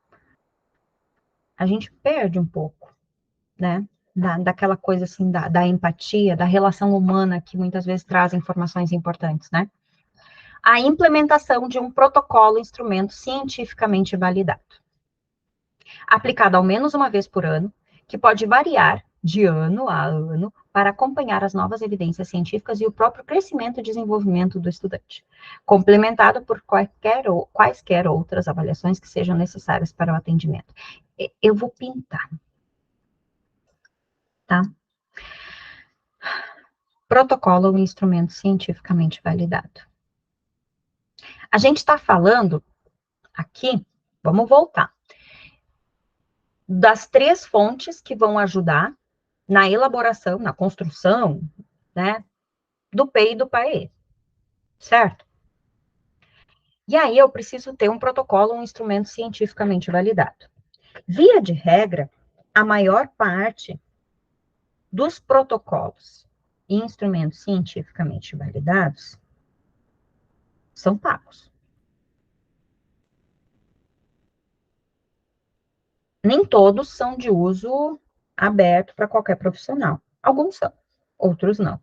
[SPEAKER 1] a gente perde um pouco, né? Daquela coisa assim, da empatia, da relação humana que muitas vezes traz informações importantes, né? A implementação de um protocolo instrumento cientificamente validado, aplicado ao menos uma vez por ano, que pode variar de ano a ano para acompanhar as novas evidências científicas e o próprio crescimento e desenvolvimento do estudante, complementado por quaisquer outras avaliações que sejam necessárias para o atendimento. Eu vou pintar, tá? Protocolo ou instrumento cientificamente validado. A gente está falando aqui, vamos voltar, das três fontes que vão ajudar na elaboração, na construção, né, do P e do PAE, certo? E aí eu preciso ter um protocolo, um instrumento cientificamente validado. Via de regra, a maior parte dos protocolos e instrumentos cientificamente validados são pagos. Nem todos são de uso aberto para qualquer profissional. Alguns são, outros não,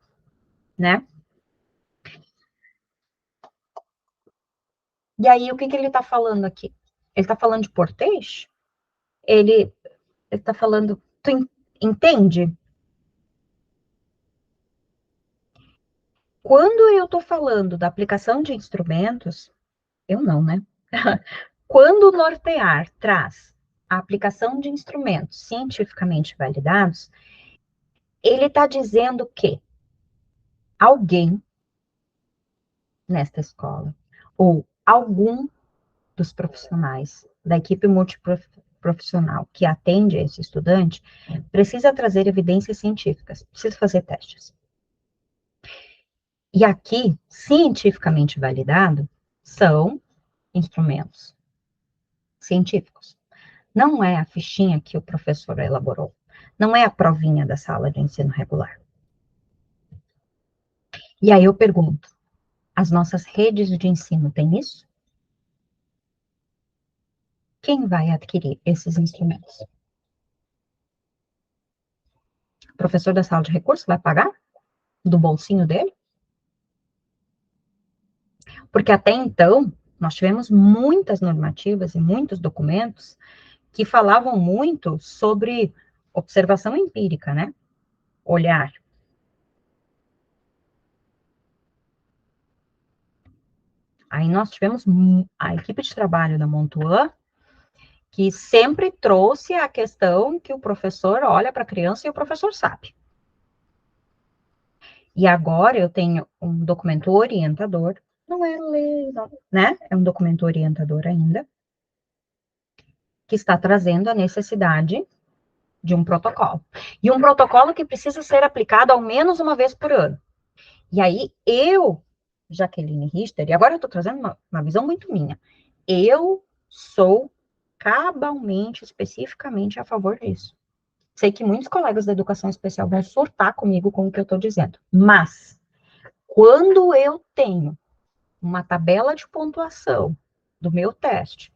[SPEAKER 1] né? E aí, o que que ele está falando aqui? Ele está falando de portage? Ele está falando, entende? Quando eu estou falando da aplicação de instrumentos, eu não, né? Quando o nortear traz a aplicação de instrumentos cientificamente validados, ele está dizendo que alguém nesta escola, ou algum dos profissionais da equipe multiprofissional que atende a esse estudante, precisa trazer evidências científicas, precisa fazer testes. E aqui, cientificamente validado, são instrumentos científicos. Não é a fichinha que o professor elaborou. Não é a provinha da sala de ensino regular. E aí eu pergunto, as nossas redes de ensino têm isso? Quem vai adquirir esses instrumentos? O professor da sala de recursos vai pagar do bolsinho dele? Porque até então, nós tivemos muitas normativas e muitos documentos que falavam muito sobre observação empírica, né? Olhar. Aí nós tivemos a equipe de trabalho da Montuan, que sempre trouxe a questão que o professor olha para a criança e o professor sabe. E agora eu tenho um documento orientador, não é lei, não, né? É um documento orientador ainda, que está trazendo a necessidade de um protocolo. E um protocolo que precisa ser aplicado ao menos uma vez por ano. E aí, Jaqueline Richter, e agora eu estou trazendo uma visão muito minha, eu sou cabalmente, especificamente a favor disso. Sei que muitos colegas da educação especial vão surtar comigo com o que eu estou dizendo, mas quando eu tenho uma tabela de pontuação do meu teste,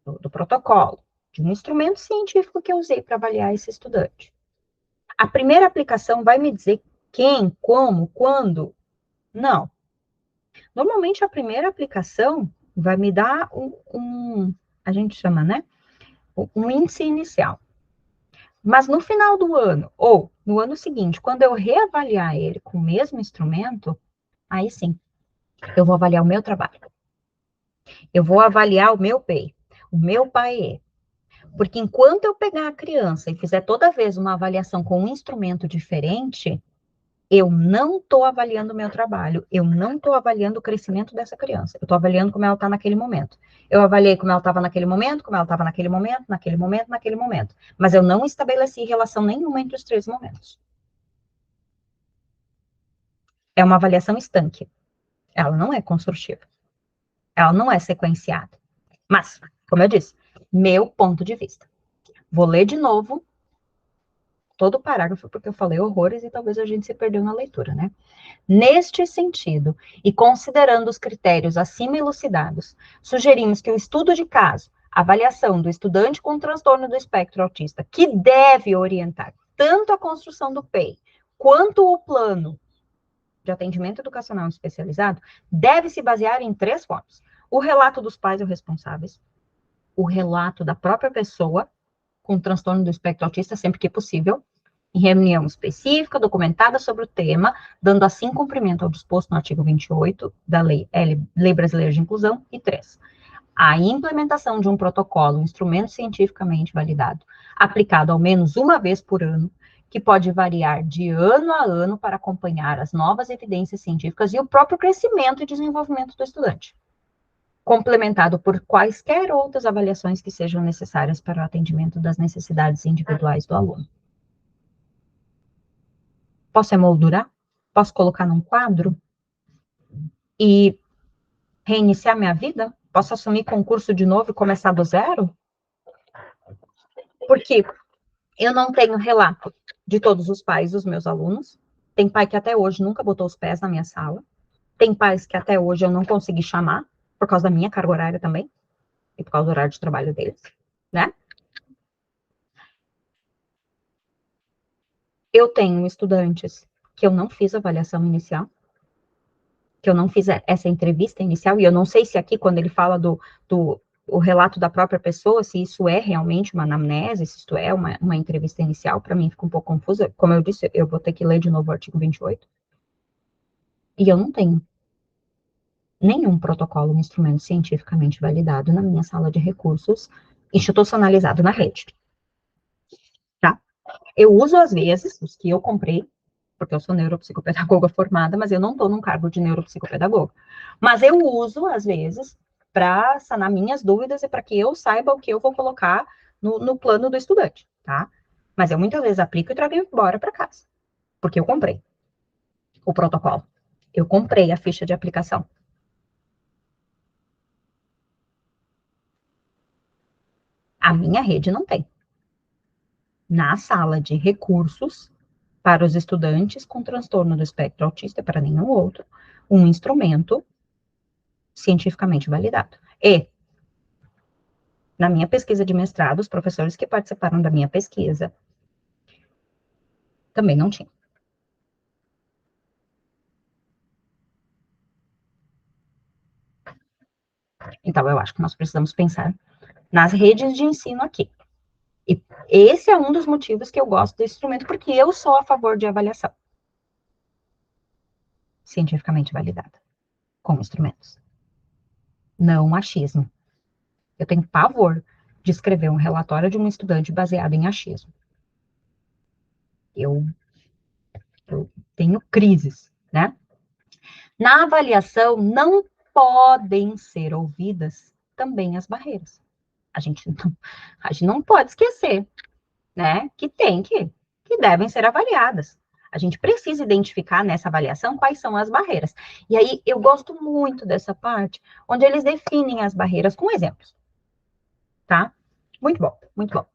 [SPEAKER 1] do protocolo, de um instrumento científico que eu usei para avaliar esse estudante, a primeira aplicação vai me dizer quem, como, quando? Não. Normalmente a primeira aplicação vai me dar a gente chama, né? Um índice inicial. Mas no final do ano, ou no ano seguinte, quando eu reavaliar ele com o mesmo instrumento, aí sim, eu vou avaliar o meu trabalho. Eu vou avaliar o meu PEI, o meu PAE. Porque enquanto eu pegar a criança e fizer toda vez uma avaliação com um instrumento diferente, eu não estou avaliando o meu trabalho, eu não estou avaliando o crescimento dessa criança, eu estou avaliando como ela está naquele momento. Eu avaliei como ela estava naquele momento, como ela estava naquele momento, naquele momento, naquele momento. Mas eu não estabeleci relação nenhuma entre os três momentos. É uma avaliação estanque. Ela não é construtiva. Ela não é sequenciada. Mas, como eu disse, meu ponto de vista. Vou ler de novo todo o parágrafo, porque eu falei horrores e talvez a gente se perdeu na leitura, né? Neste sentido, e considerando os critérios acima elucidados, sugerimos que o estudo de caso, avaliação do estudante com transtorno do espectro autista, que deve orientar tanto a construção do PEI quanto o plano de atendimento educacional especializado, deve se basear em três formas: o relato dos pais ou responsáveis, o relato da própria pessoa com transtorno do espectro autista, sempre que possível, em reunião específica, documentada sobre o tema, dando assim cumprimento ao disposto no artigo 28 da Lei Brasileira de Inclusão, e 3. A implementação de um protocolo, um instrumento cientificamente validado, aplicado ao menos uma vez por ano, que pode variar de ano a ano para acompanhar as novas evidências científicas e o próprio crescimento e desenvolvimento do estudante, complementado por quaisquer outras avaliações que sejam necessárias para o atendimento das necessidades individuais do aluno. Posso emoldurar? Posso colocar num quadro e reiniciar minha vida? Posso assumir concurso de novo e começar do zero? Porque eu não tenho relato de todos os pais dos meus alunos. Tem pai que até hoje nunca botou os pés na minha sala. Tem pais que até hoje eu não consegui chamar, por causa da minha carga horária também, e por causa do horário de trabalho deles, né? Eu tenho estudantes que eu não fiz avaliação inicial, que eu não fiz essa entrevista inicial, e eu não sei se aqui, quando ele fala do o relato da própria pessoa, se isso é realmente uma anamnese, se isso é uma entrevista inicial, para mim fica um pouco confusa. Como eu disse, eu vou ter que ler de novo o artigo 28. E eu não tenho nenhum protocolo, um instrumento cientificamente validado na minha sala de recursos, institucionalizado na rede, tá? Eu uso, às vezes, os que eu comprei, porque eu sou neuropsicopedagoga formada, mas eu não estou num cargo de neuropsicopedagoga. Mas eu uso, às vezes, para sanar minhas dúvidas e para que eu saiba o que eu vou colocar no plano do estudante, tá? Mas eu muitas vezes aplico e trago embora para casa, porque eu comprei o protocolo. Eu comprei a ficha de aplicação. A minha rede não tem. Na sala de recursos, para os estudantes com transtorno do espectro autista, para nenhum outro, um instrumento cientificamente validado. E, na minha pesquisa de mestrado, os professores que participaram da minha pesquisa também não tinham. Então, eu acho que nós precisamos pensar nas redes de ensino aqui. E esse é um dos motivos que eu gosto desse instrumento, porque eu sou a favor de avaliação cientificamente validada com instrumentos. Não achismo. Eu tenho pavor de escrever um relatório de um estudante baseado em achismo. Eu tenho crises, né? Na avaliação, não podem ser ouvidas também as barreiras. A gente não pode esquecer, né, que devem ser avaliadas. A gente precisa identificar nessa avaliação quais são as barreiras. E aí, eu gosto muito dessa parte, onde eles definem as barreiras com exemplos. tá? Muito bom, muito bom.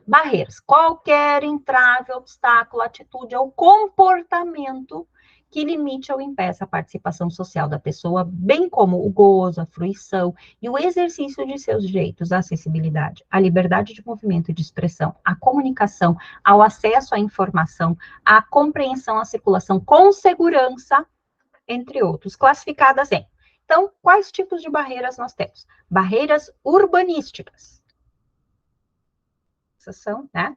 [SPEAKER 1] Barreiras. Qualquer entrave, obstáculo, atitude ou comportamento que limite ou impeça a participação social da pessoa, bem como o gozo, a fruição e o exercício de seus direitos, a acessibilidade, a liberdade de movimento e de expressão, a comunicação, ao acesso à informação, à compreensão, à circulação com segurança, entre outros, classificadas em. Então, quais tipos de barreiras nós temos? Barreiras urbanísticas. Essas são, né?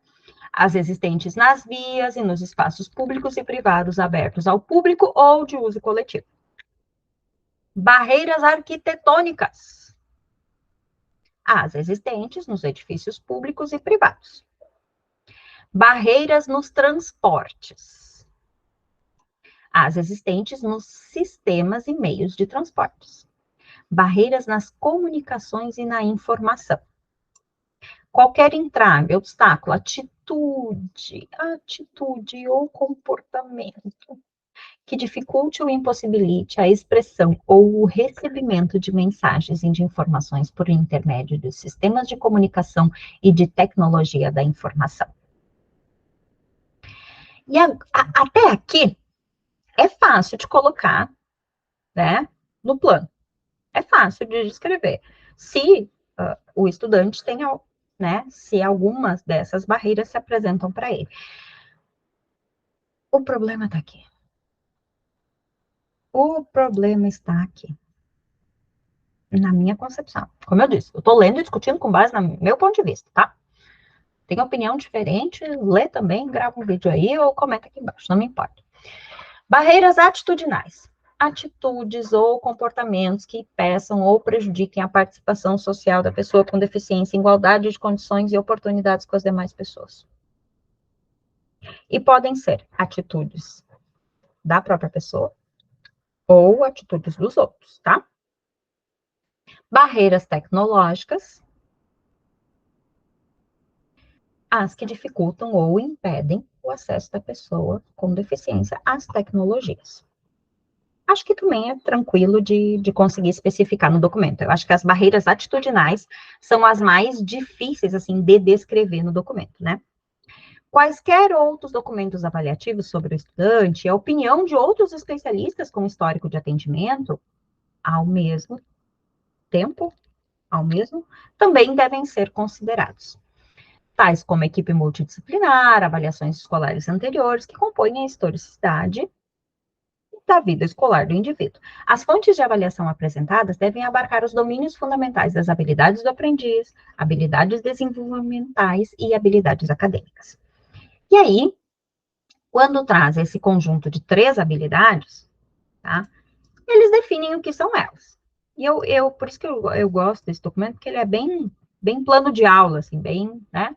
[SPEAKER 1] As existentes nas vias e nos espaços públicos e privados abertos ao público ou de uso coletivo. Barreiras arquitetônicas. As existentes nos edifícios públicos e privados. Barreiras nos transportes. As existentes nos sistemas e meios de transportes. Barreiras nas comunicações e na informação. Qualquer entrave, obstáculo, atitude ou comportamento que dificulte ou impossibilite a expressão ou o recebimento de mensagens e de informações por intermédio dos sistemas de comunicação e de tecnologia da informação. E até aqui é fácil de colocar, né, no plano. É fácil de descrever. Se o estudante tem, né, se algumas dessas barreiras se apresentam para ele. O problema está aqui. O problema está aqui. Na minha concepção. Como eu disse, eu estou lendo e discutindo com base no meu ponto de vista, tá? Tem opinião diferente, lê também, grava um vídeo aí ou comenta aqui embaixo, não me importa. Barreiras atitudinais. Atitudes ou comportamentos que impeçam ou prejudiquem a participação social da pessoa com deficiência em igualdade de condições e oportunidades com as demais pessoas. E podem ser atitudes da própria pessoa ou atitudes dos outros, tá? Barreiras tecnológicas, as que dificultam ou impedem o acesso da pessoa com deficiência às tecnologias. Acho que também é tranquilo de conseguir especificar no documento. Eu acho que as barreiras atitudinais são as mais difíceis, assim, de descrever no documento, né? Quaisquer outros documentos avaliativos sobre o estudante, a opinião de outros especialistas com histórico de atendimento, ao mesmo tempo, também devem ser considerados. Tais como equipe multidisciplinar, avaliações escolares anteriores, que compõem a historicidade da vida escolar do indivíduo. As fontes de avaliação apresentadas devem abarcar os domínios fundamentais das habilidades do aprendiz, habilidades desenvolvimentais e habilidades acadêmicas. E aí, quando traz esse conjunto de 3 habilidades, tá, eles definem o que são elas. E por isso que eu gosto desse documento, porque ele é bem plano de aula, assim, bem, né,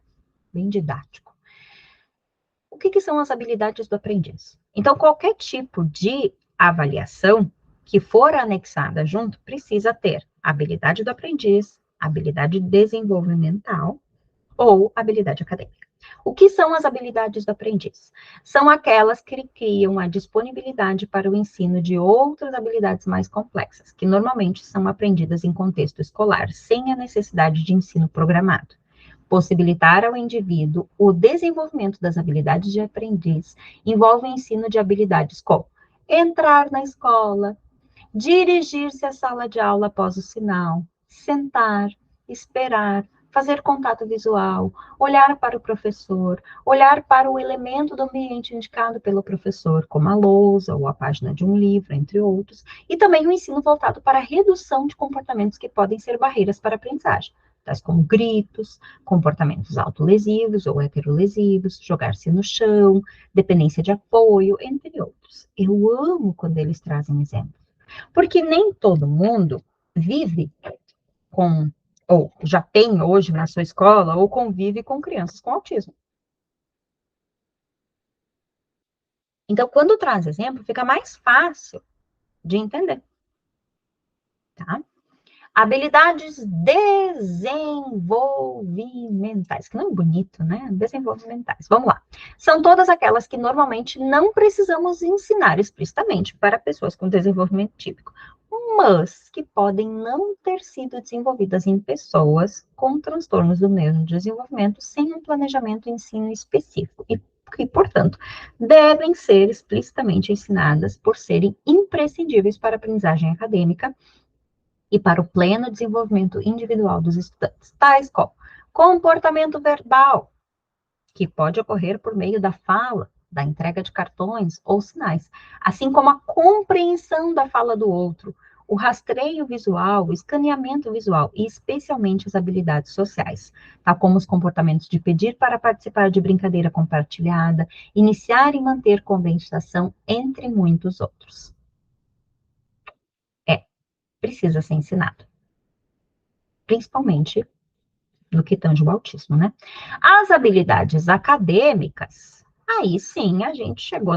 [SPEAKER 1] bem didático. O que são as habilidades do aprendiz? Então, qualquer tipo de avaliação que for anexada junto precisa ter habilidade do aprendiz, habilidade desenvolvimental ou habilidade acadêmica. O que são as habilidades do aprendiz? São aquelas que criam a disponibilidade para o ensino de outras habilidades mais complexas, que normalmente são aprendidas em contexto escolar, sem a necessidade de ensino programado. Possibilitar ao indivíduo o desenvolvimento das habilidades de aprendiz envolve o ensino de habilidades como entrar na escola, dirigir-se à sala de aula após o sinal, sentar, esperar, fazer contato visual, olhar para o professor, olhar para o elemento do ambiente indicado pelo professor, como a lousa ou a página de um livro, entre outros, e também o ensino voltado para a redução de comportamentos que podem ser barreiras para a aprendizagem, tais como gritos, comportamentos autolesivos ou heterolesivos, jogar-se no chão, dependência de apoio, entre outros. Eu amo quando eles trazem exemplos, porque nem todo mundo vive com, ou já tem hoje na sua escola, ou convive com crianças com autismo. Então, quando traz exemplo, fica mais fácil de entender, tá? Habilidades desenvolvimentais, que não é bonito, né? Desenvolvimentais. Vamos lá. São todas aquelas que normalmente não precisamos ensinar explicitamente para pessoas com desenvolvimento típico. mas que podem não ter sido desenvolvidas em pessoas com transtornos do neurodesenvolvimento sem um planejamento ensino específico e que, portanto, devem ser explicitamente ensinadas por serem imprescindíveis para a aprendizagem acadêmica e para o pleno desenvolvimento individual dos estudantes, tais como comportamento verbal, que pode ocorrer por meio da fala, da entrega de cartões ou sinais, assim como a compreensão da fala do outro, o rastreio visual, o escaneamento visual e especialmente as habilidades sociais, tal como os comportamentos de pedir para participar de brincadeira compartilhada, iniciar e manter conversação, entre muitos outros. Precisa ser ensinado, principalmente no que tange o autismo, né? As habilidades acadêmicas, aí sim a gente chegou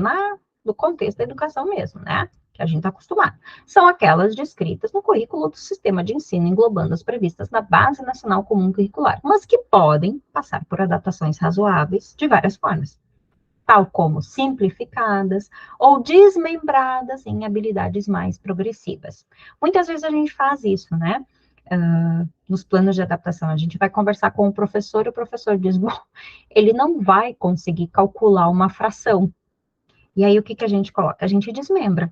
[SPEAKER 1] no contexto da educação mesmo, né? Que a gente está acostumado. São aquelas descritas no currículo do sistema de ensino, englobando as previstas na Base Nacional Comum Curricular, mas que podem passar por adaptações razoáveis de várias formas, tal como simplificadas ou desmembradas em habilidades mais progressivas. Muitas vezes a gente faz isso, né? Nos planos de adaptação, a gente vai conversar com o professor e o professor diz, bom, ele não vai conseguir calcular uma fração. E aí, o que a gente coloca? A gente desmembra.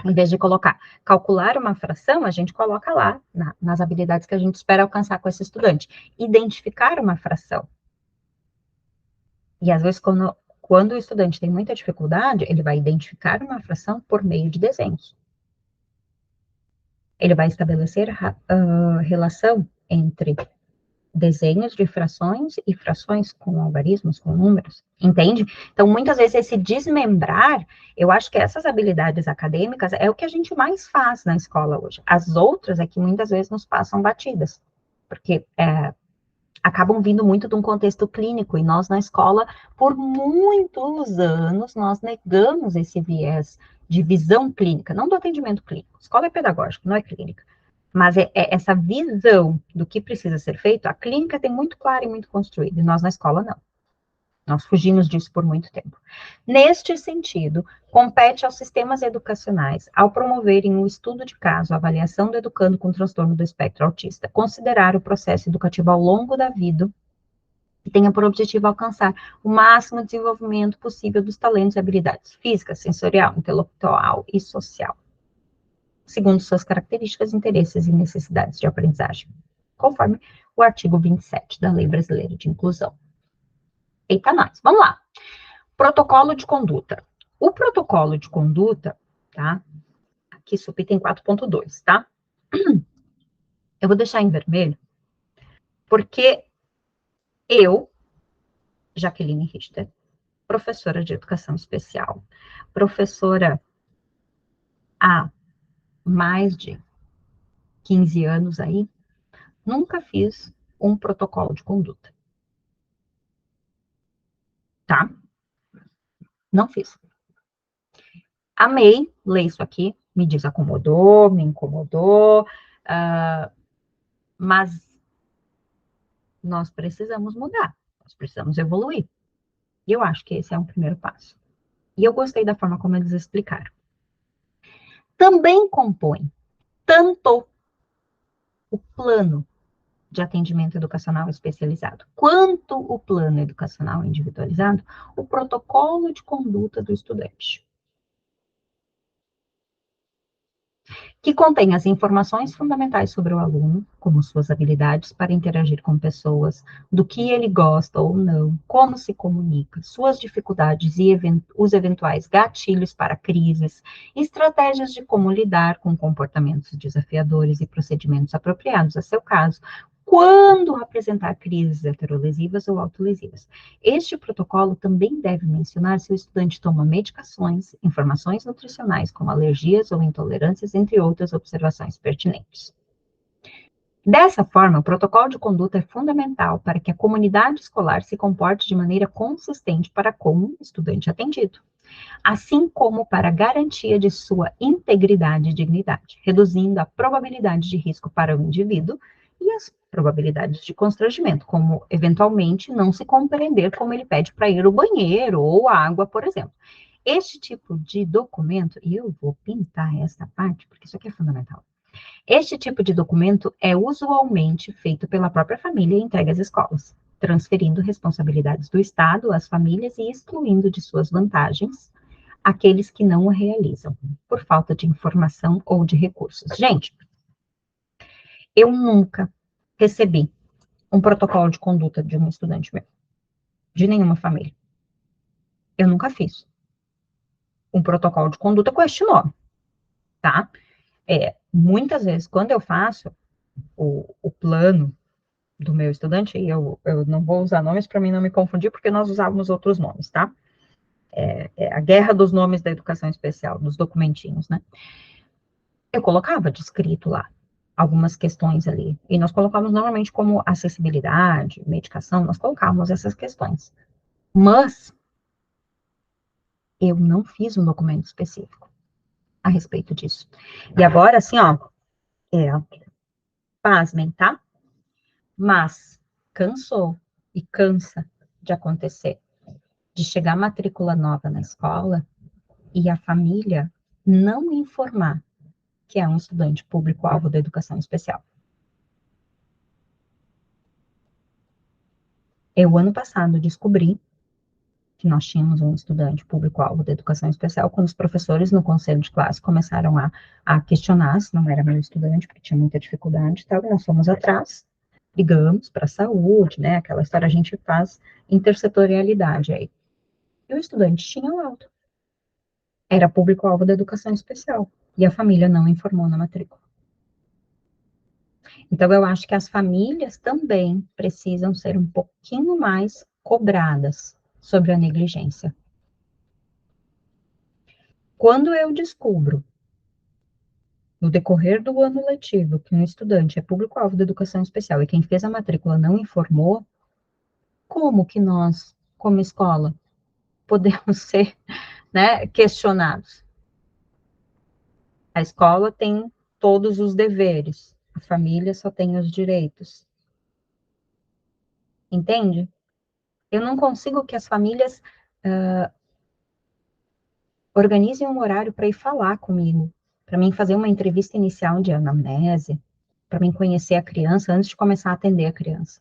[SPEAKER 1] Em vez de colocar calcular uma fração, a gente coloca lá, nas habilidades que a gente espera alcançar com esse estudante. Identificar uma fração. E às vezes, quando o estudante tem muita dificuldade, ele vai identificar uma fração por meio de desenhos. Ele vai estabelecer relação entre desenhos de frações e frações com algarismos, com números, entende? Então, muitas vezes, esse desmembrar, eu acho que essas habilidades acadêmicas é o que a gente mais faz na escola hoje. As outras é que muitas vezes nos passam batidas, porque acabam vindo muito de um contexto clínico, e nós na escola, por muitos anos, nós negamos esse viés de visão clínica, não do atendimento clínico. Escola é pedagógica, não é clínica. Mas essa visão do que precisa ser feito, a clínica tem muito clara e muito construída, e nós na escola não. Nós fugimos disso por muito tempo. Neste sentido, compete aos sistemas educacionais, ao promoverem o estudo de caso, a avaliação do educando com transtorno do espectro autista, considerar o processo educativo ao longo da vida, que tenha por objetivo alcançar o máximo desenvolvimento possível dos talentos e habilidades física, sensorial, intelectual e social, segundo suas características, interesses e necessidades de aprendizagem, conforme o artigo 27 da Lei Brasileira de Inclusão. Eita, nós. Vamos lá. Protocolo de conduta. O protocolo de conduta, tá? Aqui, SUP tem 4.2, tá? Eu vou deixar em vermelho, porque eu, Jaqueline Richter, professora de educação especial, professora há mais de 15 anos aí, nunca fiz um protocolo de conduta. Tá? Não fiz. Amei ler isso aqui, me desacomodou, me incomodou, mas nós precisamos mudar, nós precisamos evoluir. E eu acho que esse é um primeiro passo. E eu gostei da forma como eles explicaram. Também compõe tanto o plano de atendimento educacional especializado, quanto o plano educacional individualizado, o protocolo de conduta do estudante, que contém as informações fundamentais sobre o aluno, como suas habilidades para interagir com pessoas, do que ele gosta ou não, como se comunica, suas dificuldades e os eventuais gatilhos para crises, estratégias de como lidar com comportamentos desafiadores e procedimentos apropriados a seu caso, quando apresentar crises heterolesivas ou autolesivas. Este protocolo também deve mencionar se o estudante toma medicações, informações nutricionais como alergias ou intolerâncias, entre outras observações pertinentes. Dessa forma, o protocolo de conduta é fundamental para que a comunidade escolar se comporte de maneira consistente para com o estudante atendido, assim como para a garantia de sua integridade e dignidade, reduzindo a probabilidade de risco para o indivíduo e as probabilidades de constrangimento, como eventualmente não se compreender como ele pede para ir ao banheiro ou água, por exemplo. Este tipo de documento, e eu vou pintar essa parte, porque isso aqui é fundamental. Este tipo de documento é usualmente feito pela própria família e entregue às escolas, transferindo responsabilidades do Estado às famílias e excluindo de suas vantagens aqueles que não o realizam, por falta de informação ou de recursos. Gente, eu nunca recebi um protocolo de conduta de um estudante meu, de nenhuma família. Eu nunca fiz um protocolo de conduta com este nome, tá? Muitas vezes, quando eu faço o plano do meu estudante, e eu não vou usar nomes para mim não me confundir, porque nós usávamos outros nomes, tá? A guerra dos nomes da educação especial, dos documentinhos, né? Eu colocava de escrito lá algumas questões ali. E nós colocamos normalmente como acessibilidade, medicação, nós colocávamos essas questões. Mas eu não fiz um documento específico a respeito disso. E agora, assim, ó, é, pasmem, tá? Mas cansou e cansa de acontecer, de chegar matrícula nova na escola e a família não informar que é um estudante público-alvo da educação especial. Eu, ano passado, descobri que nós tínhamos um estudante público-alvo da educação especial, quando os professores no conselho de classe começaram a questionar se não era meu estudante, porque tinha muita dificuldade e tal, e nós fomos atrás, ligamos para a saúde, né, aquela história, a gente faz intersetorialidade aí. E o estudante tinha laudo, era público-alvo da educação especial, e a família não informou na matrícula. Então, eu acho que as famílias também precisam ser um pouquinho mais cobradas sobre a negligência. Quando eu descubro, no decorrer do ano letivo, que um estudante é público-alvo da educação especial e quem fez a matrícula não informou, como que nós, como escola, podemos ser, né, questionados? A escola tem todos os deveres, a família só tem os direitos. Entende? Eu não consigo que as famílias organizem um horário para ir falar comigo, para mim fazer uma entrevista inicial de anamnese, para mim conhecer a criança antes de começar a atender a criança.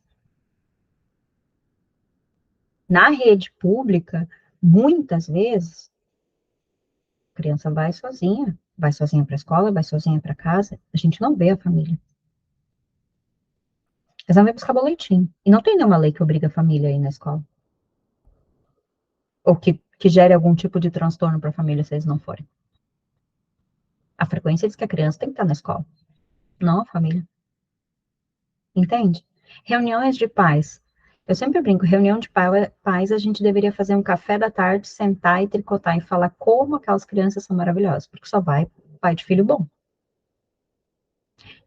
[SPEAKER 1] Na rede pública, muitas vezes, a criança vai sozinha para a escola, vai sozinha para casa, a gente não vê a família. Eles vão buscar boletim. E não tem nenhuma lei que obriga a família a ir na escola. Ou que gere algum tipo de transtorno para a família se eles não forem. A frequência diz que a criança tem que estar na escola, não a família. Entende? Reuniões de pais. Eu sempre brinco, reunião de pais, a gente deveria fazer um café da tarde, sentar e tricotar e falar como aquelas crianças são maravilhosas, porque só vai pai de filho bom.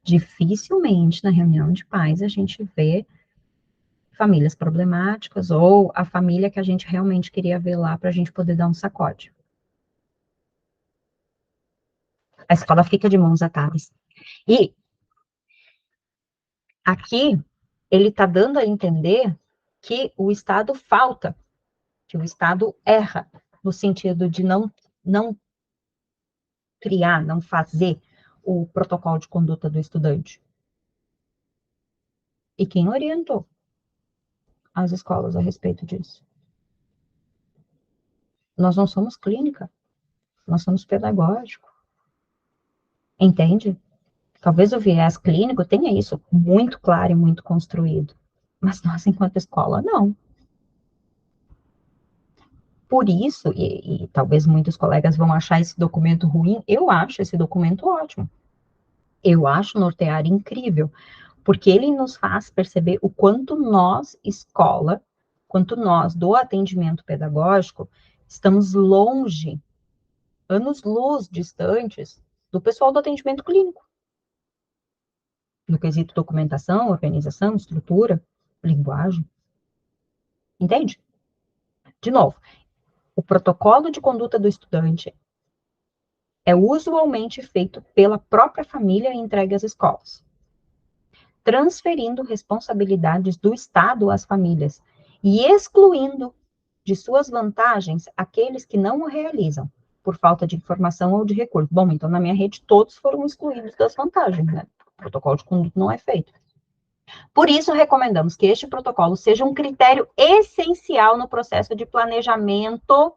[SPEAKER 1] Dificilmente na reunião de pais a gente vê famílias problemáticas ou a família que a gente realmente queria ver lá para a gente poder dar um sacode. A escola fica de mãos atadas. E aqui ele está dando a entender que o Estado falta, que o Estado erra, no sentido de não criar, não fazer o protocolo de conduta do estudante. E quem orientou as escolas a respeito disso? Nós não somos clínica, nós somos pedagógico. Entende? Talvez o viés clínico tenha isso muito claro e muito construído, mas nós, enquanto escola, não. Por isso, e talvez muitos colegas vão achar esse documento ruim, eu acho esse documento ótimo. Eu acho Nortear incrível, porque ele nos faz perceber o quanto nós, escola, quanto nós, do atendimento pedagógico, estamos longe, anos-luz distantes, do pessoal do atendimento clínico. No quesito documentação, organização, estrutura, linguagem. Entende? De novo, o protocolo de conduta do estudante é usualmente feito pela própria família e entregue às escolas, transferindo responsabilidades do Estado às famílias e excluindo de suas vantagens aqueles que não o realizam, por falta de informação ou de recurso. Bom, então na minha rede todos foram excluídos das vantagens, né? O protocolo de conduta não é feito. Por isso, recomendamos que este protocolo seja um critério essencial no processo de planejamento.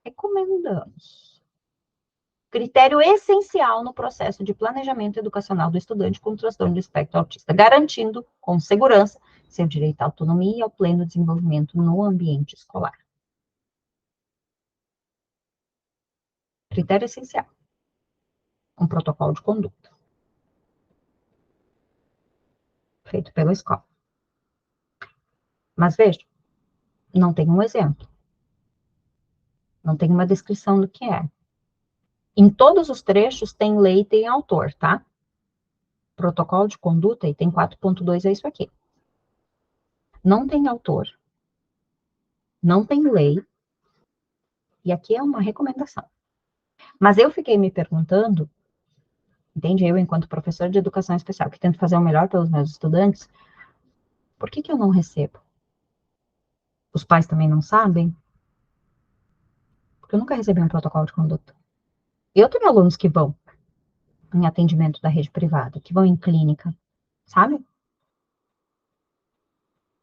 [SPEAKER 1] Recomendamos. Critério essencial no processo de planejamento educacional do estudante com transtorno do espectro autista, garantindo, com segurança, seu direito à autonomia e ao pleno desenvolvimento no ambiente escolar. Critério essencial. Um protocolo de conduta. Feito pela escola. Mas veja, não tem um exemplo. Não tem uma descrição do que é. Em todos os trechos tem lei e tem autor, tá? Protocolo de conduta, item 4.2 é isso aqui. Não tem autor, não tem lei, e aqui é uma recomendação. Mas eu fiquei me perguntando, entende? Eu, enquanto professor de educação especial, que tento fazer o melhor pelos meus estudantes, por que eu não recebo? Os pais também não sabem? Porque eu nunca recebi um protocolo de conduta. Eu tenho alunos que vão em atendimento da rede privada, que vão em clínica, sabe?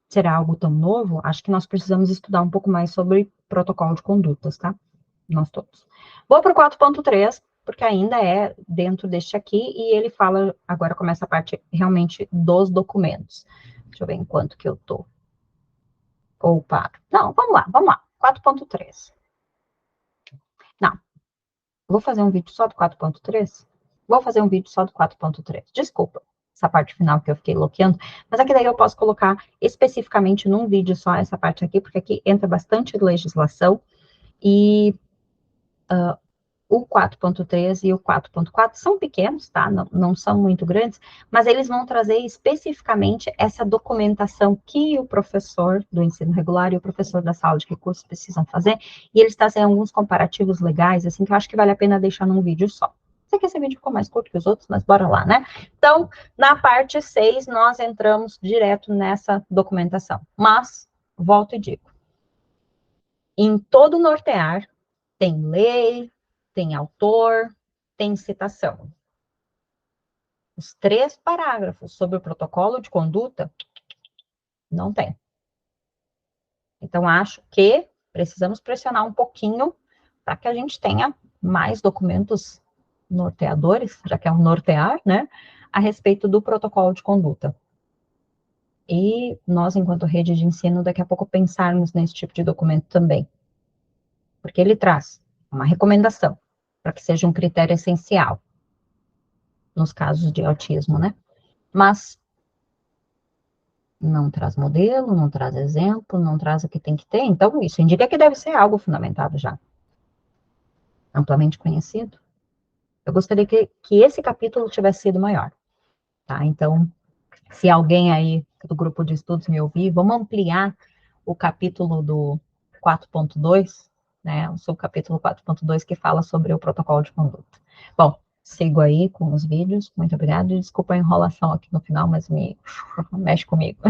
[SPEAKER 1] Será algo tão novo? Acho que nós precisamos estudar um pouco mais sobre protocolo de condutas, tá? Nós todos. Vou para o 4.3, porque ainda é dentro deste aqui, e ele fala, agora começa a parte realmente dos documentos. Deixa eu ver em quanto que eu tô. Ou para. Não, vamos lá. 4.3. Não, vou fazer um vídeo só do 4.3? Vou fazer um vídeo só do 4.3. Desculpa essa parte final que eu fiquei bloqueando, mas aqui daí eu posso colocar especificamente num vídeo só essa parte aqui, porque aqui entra bastante legislação, e o 4.3 e o 4.4 são pequenos, tá? Não são muito grandes, mas eles vão trazer especificamente essa documentação que o professor do ensino regular e o professor da sala de recursos precisam fazer, e eles trazem alguns comparativos legais, assim, que eu acho que vale a pena deixar num vídeo só. Sei que esse vídeo ficou mais curto que os outros, mas bora lá, né? Então, na parte 6, nós entramos direto nessa documentação. Mas, volto e digo, em todo nortear, tem lei, tem autor, tem citação. Os 3 parágrafos sobre o protocolo de conduta, não tem. Então, acho que precisamos pressionar um pouquinho para que a gente tenha mais documentos norteadores, já que é um nortear, né, a respeito do protocolo de conduta. E nós, enquanto rede de ensino, daqui a pouco pensarmos nesse tipo de documento também. Porque ele traz uma recomendação para que seja um critério essencial nos casos de autismo, né? Mas não traz modelo, não traz exemplo, não traz o que tem que ter, então isso indica que deve ser algo fundamentado já, amplamente conhecido. Eu gostaria que esse capítulo tivesse sido maior, tá? Então, se alguém aí do grupo de estudos me ouvir, vamos ampliar o capítulo do 4.2, né? O subcapítulo 4.2 que fala sobre o protocolo de conduta. Bom, sigo aí com os vídeos, muito obrigada, desculpa a enrolação aqui no final, mas mexe comigo.